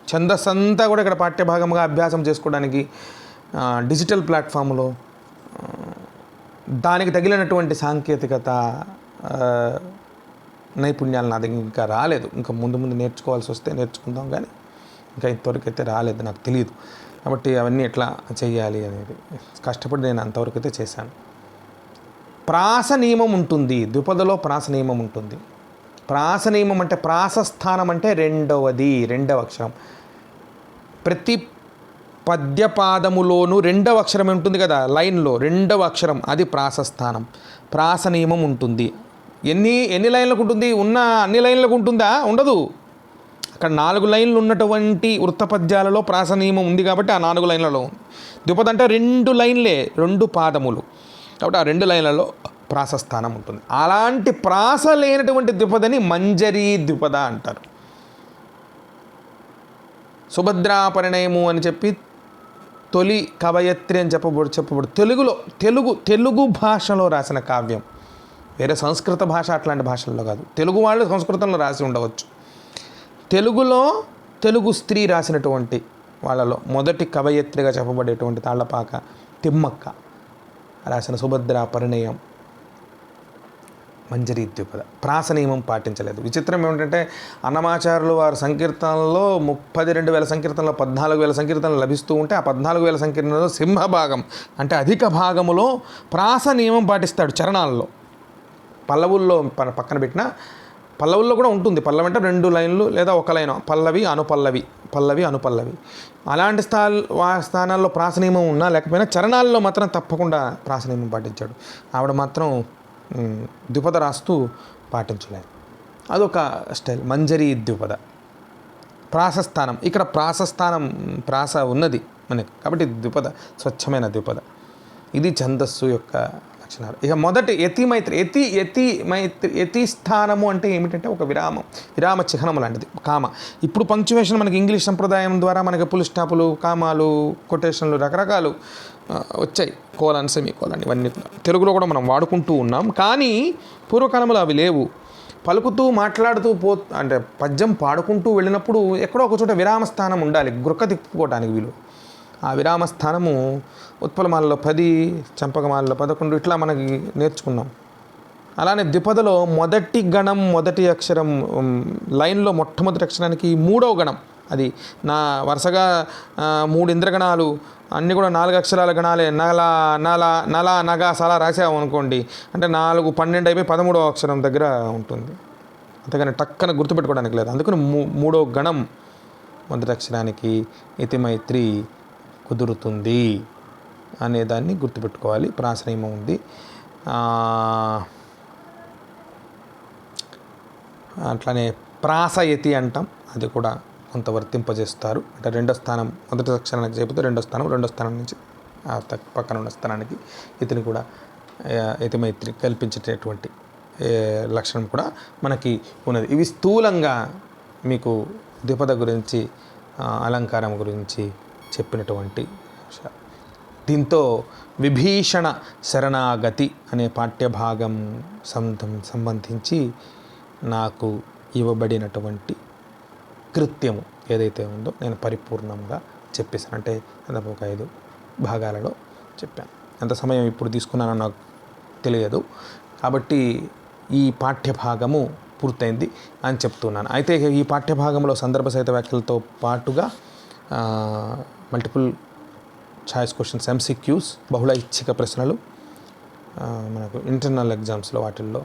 ఛందస్సు అంతా కూడా ఇక్కడ పాఠ్యభాగంగా అభ్యాసం చేసుకోవడానికి డిజిటల్ ప్లాట్ఫామ్లో దానికి తగిలినటువంటి సాంకేతికత నైపుణ్యాలు నా దగ్గర ఇంకా రాలేదు. ఇంకా ముందు నేర్చుకోవాల్సి వస్తే నేర్చుకుందాం, కానీ ఇంకా ఇంతవరకు అయితే రాలేదు, నాకు తెలియదు. కాబట్టి అవన్నీ ఎట్లా చేయాలి అనేది కష్టపడి నేను అంతవరకు అయితే చేశాను. ప్రాస నియమం ఉంటుంది ద్విపదలో, ప్రాస నియమం ఉంటుంది. ప్రాస నియమం అంటే ప్రాసస్థానం అంటే రెండవ అక్షరం. ప్రతి పద్యపాదములోనూ 2వ అక్షరం ఉంటుంది కదా, లైన్లో 2వ అక్షరం, అది ప్రాసస్థానం. ప్రాస నియమం ఉంటుంది. ఎన్ని లైన్లకు ఉంటుంది? ఉన్న అన్ని లైన్లకు ఉంటుందా? ఉండదు. అక్కడ 4 లైన్లు ఉన్నటువంటి వృత్తపద్యాలలో ప్రాస నియమం ఉంది కాబట్టి ఆ 4 లైన్లలో ఉంది. ద్విపద అంటే 2 లైన్లే, 2 పాదములు, కాబట్టి ఆ 2 లైన్లలో ప్రాసస్థానం ఉంటుంది. అలాంటి ప్రాస లేనటువంటి ద్విపదని మంజరీ ద్విపద అంటారు. సుభద్రా పరిణయము అని చెప్పి తొలి కవయత్రి అని చెప్పబడు తెలుగు భాషలో రాసిన కావ్యం. వేరే సంస్కృత భాష అట్లాంటి భాషల్లో కాదు, తెలుగు వాళ్ళు సంస్కృతంలో రాసి ఉండవచ్చు. తెలుగు స్త్రీ రాసినటువంటి వాళ్ళలో మొదటి కవయత్రిగా చెప్పబడేటువంటి తాళ్లపాక తిమ్మక్క రాసిన సుభద్రా పరిణయం మంజరీ ద్విపద. ప్రాస నియమం పాటించలేదు. విచిత్రం ఏమిటంటే అన్నమాచారులు వారి సంకీర్తనలో 32,000 సంకీర్తనలో 14,000 సంకీర్తనలు లభిస్తూ ఉంటే ఆ 14,000 సంకీర్తనలో సింహభాగం అంటే అధిక భాగములో ప్రాస నియమం పాటిస్తాడు. చరణాల్లో పల్లవుల్లో పక్కన పెట్టిన పల్లవుల్లో కూడా ఉంటుంది. పల్లవి అంటే 2 లైన్లు లేదా 1 లైన్, పల్లవి అనుపల్లవి. అలాంటి స్థానాల్లో ప్రాస నియమం ఉన్నా లేకపోయినా చరణాల్లో మాత్రం తప్పకుండా ప్రాస నియమం పాటించాడు. ఆవిడ మాత్రం ద్విపద రాస్తూ పాటించలేదు. అదొక స్టైల్, మంజరీ ద్విపద. ప్రాసస్థానం, ఇక్కడ ప్రాస ఉన్నది మనకి, కాబట్టి ద్విపద, స్వచ్ఛమైన ద్విపద. ఇది ఛందస్సు యొక్క లక్షణాలు. ఇక మొదటి యతి స్థానము అంటే ఏమిటంటే ఒక విరామ చిహ్నం లాంటిది, కామ. ఇప్పుడు పంక్చువేషన్ మనకి ఇంగ్లీష్ సంప్రదాయం ద్వారా మనకి పుల్ స్టాపులు, కామాలు, కొటేషన్లు రకరకాలు వచ్చాయి. కోలన్, సెమీకోలన్, ఇవన్నీ కూడా తెలుగులో కూడా మనం వాడుకుంటూ ఉన్నాం. కానీ పూర్వకాలంలో అవి లేవు. పలుకుతూ మాట్లాడుతూ అంటే పద్యం పాడుకుంటూ వెళ్ళినప్పుడు ఎక్కడో ఒక చోట విరామస్థానం ఉండాలి, గురక తిప్పుకోవడానికి వీలు. ఆ విరామస్థానము ఉత్పలమాలలో 10, చంపకమాలలో 11 ఇట్లా మనకి నేర్చుకున్నాం. అలానే ద్విపదలో మొదటి గణం, మొదటి అక్షరం లైన్లో మొట్టమొదటి అక్షరానికి 3వ గణం, అది నా వరుసగా 3 ఇంద్రగణాలు అన్నీ కూడా 4 అక్షరాల గణాలే. నల నగ సల రాసాము అనుకోండి అంటే 4, 12 అయిపోయి 13వ అక్షరం దగ్గర ఉంటుంది. అంతేగాని టక్కన గుర్తుపెట్టుకోవడానికి లేదు. అందుకని 3వ గణం మొదటి అక్షరానికి యతిమైత్రి కుదురుతుంది అనేదాన్ని గుర్తుపెట్టుకోవాలి. ప్రాస నియమం ఉంది. అట్లానే ప్రాసయతి అంటాం, అది కూడా కొంత వర్తింపజేస్తారు. అంటే రెండో స్థానం మొదటి అక్షరానికి చెబితే రెండో స్థానం నుంచి పక్కన ఉన్న స్థానానికి ఇతని కూడా యతిమైత్రి కల్పించేటటువంటి లక్షణం కూడా మనకి ఉన్నది. ఇవి స్థూలంగా మీకు ద్విపద గురించి అలంకారం గురించి చెప్పినటువంటి అంశాలు. దీంతో విభీషణ శరణాగతి అనే పాఠ్యభాగం సంబంధించి నాకు ఇవ్వబడినటువంటి కృత్యము ఏదైతే ఉందో నేను పరిపూర్ణంగా చెప్పేసాను. అంటే దాదాపు ఒక 5 భాగాలలో చెప్పాను. ఎంత సమయం ఇప్పుడు తీసుకున్నానో నాకు తెలియదు, కాబట్టి ఈ పాఠ్యభాగము పూర్తయింది అని చెప్తున్నాను. అయితే ఈ పాఠ్యభాగంలో సందర్భ సహిత వ్యాఖ్యలతో పాటుగా మల్టిపుల్ చాయిస్ క్వశ్చన్స్, MCQs, బహుళ ఐచ్ఛిక ప్రశ్నలు మనకు ఇంటర్నల్ ఎగ్జామ్స్లో వాటిల్లో,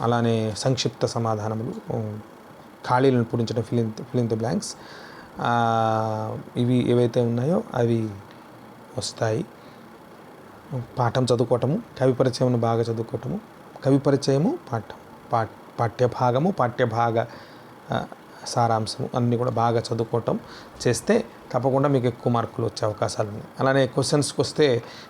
అలానే సంక్షిప్త సమాధానములు, ఖాళీలను పూరించడం, ఫిల్ ఇన్ ది బ్లాంక్స్, ఇవి ఏవైతే ఉన్నాయో అవి వస్తాయి. పాఠం చదువుకోవటము, కవి పరిచయమును బాగా చదువుకోవటము, కవి పరిచయము, పాఠ్యభాగము, పాఠ్యభాగ సారాంశము అన్నీ కూడా బాగా చదువుకోవటం చేస్తే తప్పకుండా మీకు ఎక్కువ మార్కులు వచ్చే అవకాశాలు ఉన్నాయి. అలానే క్వశ్చన్స్కి వస్తే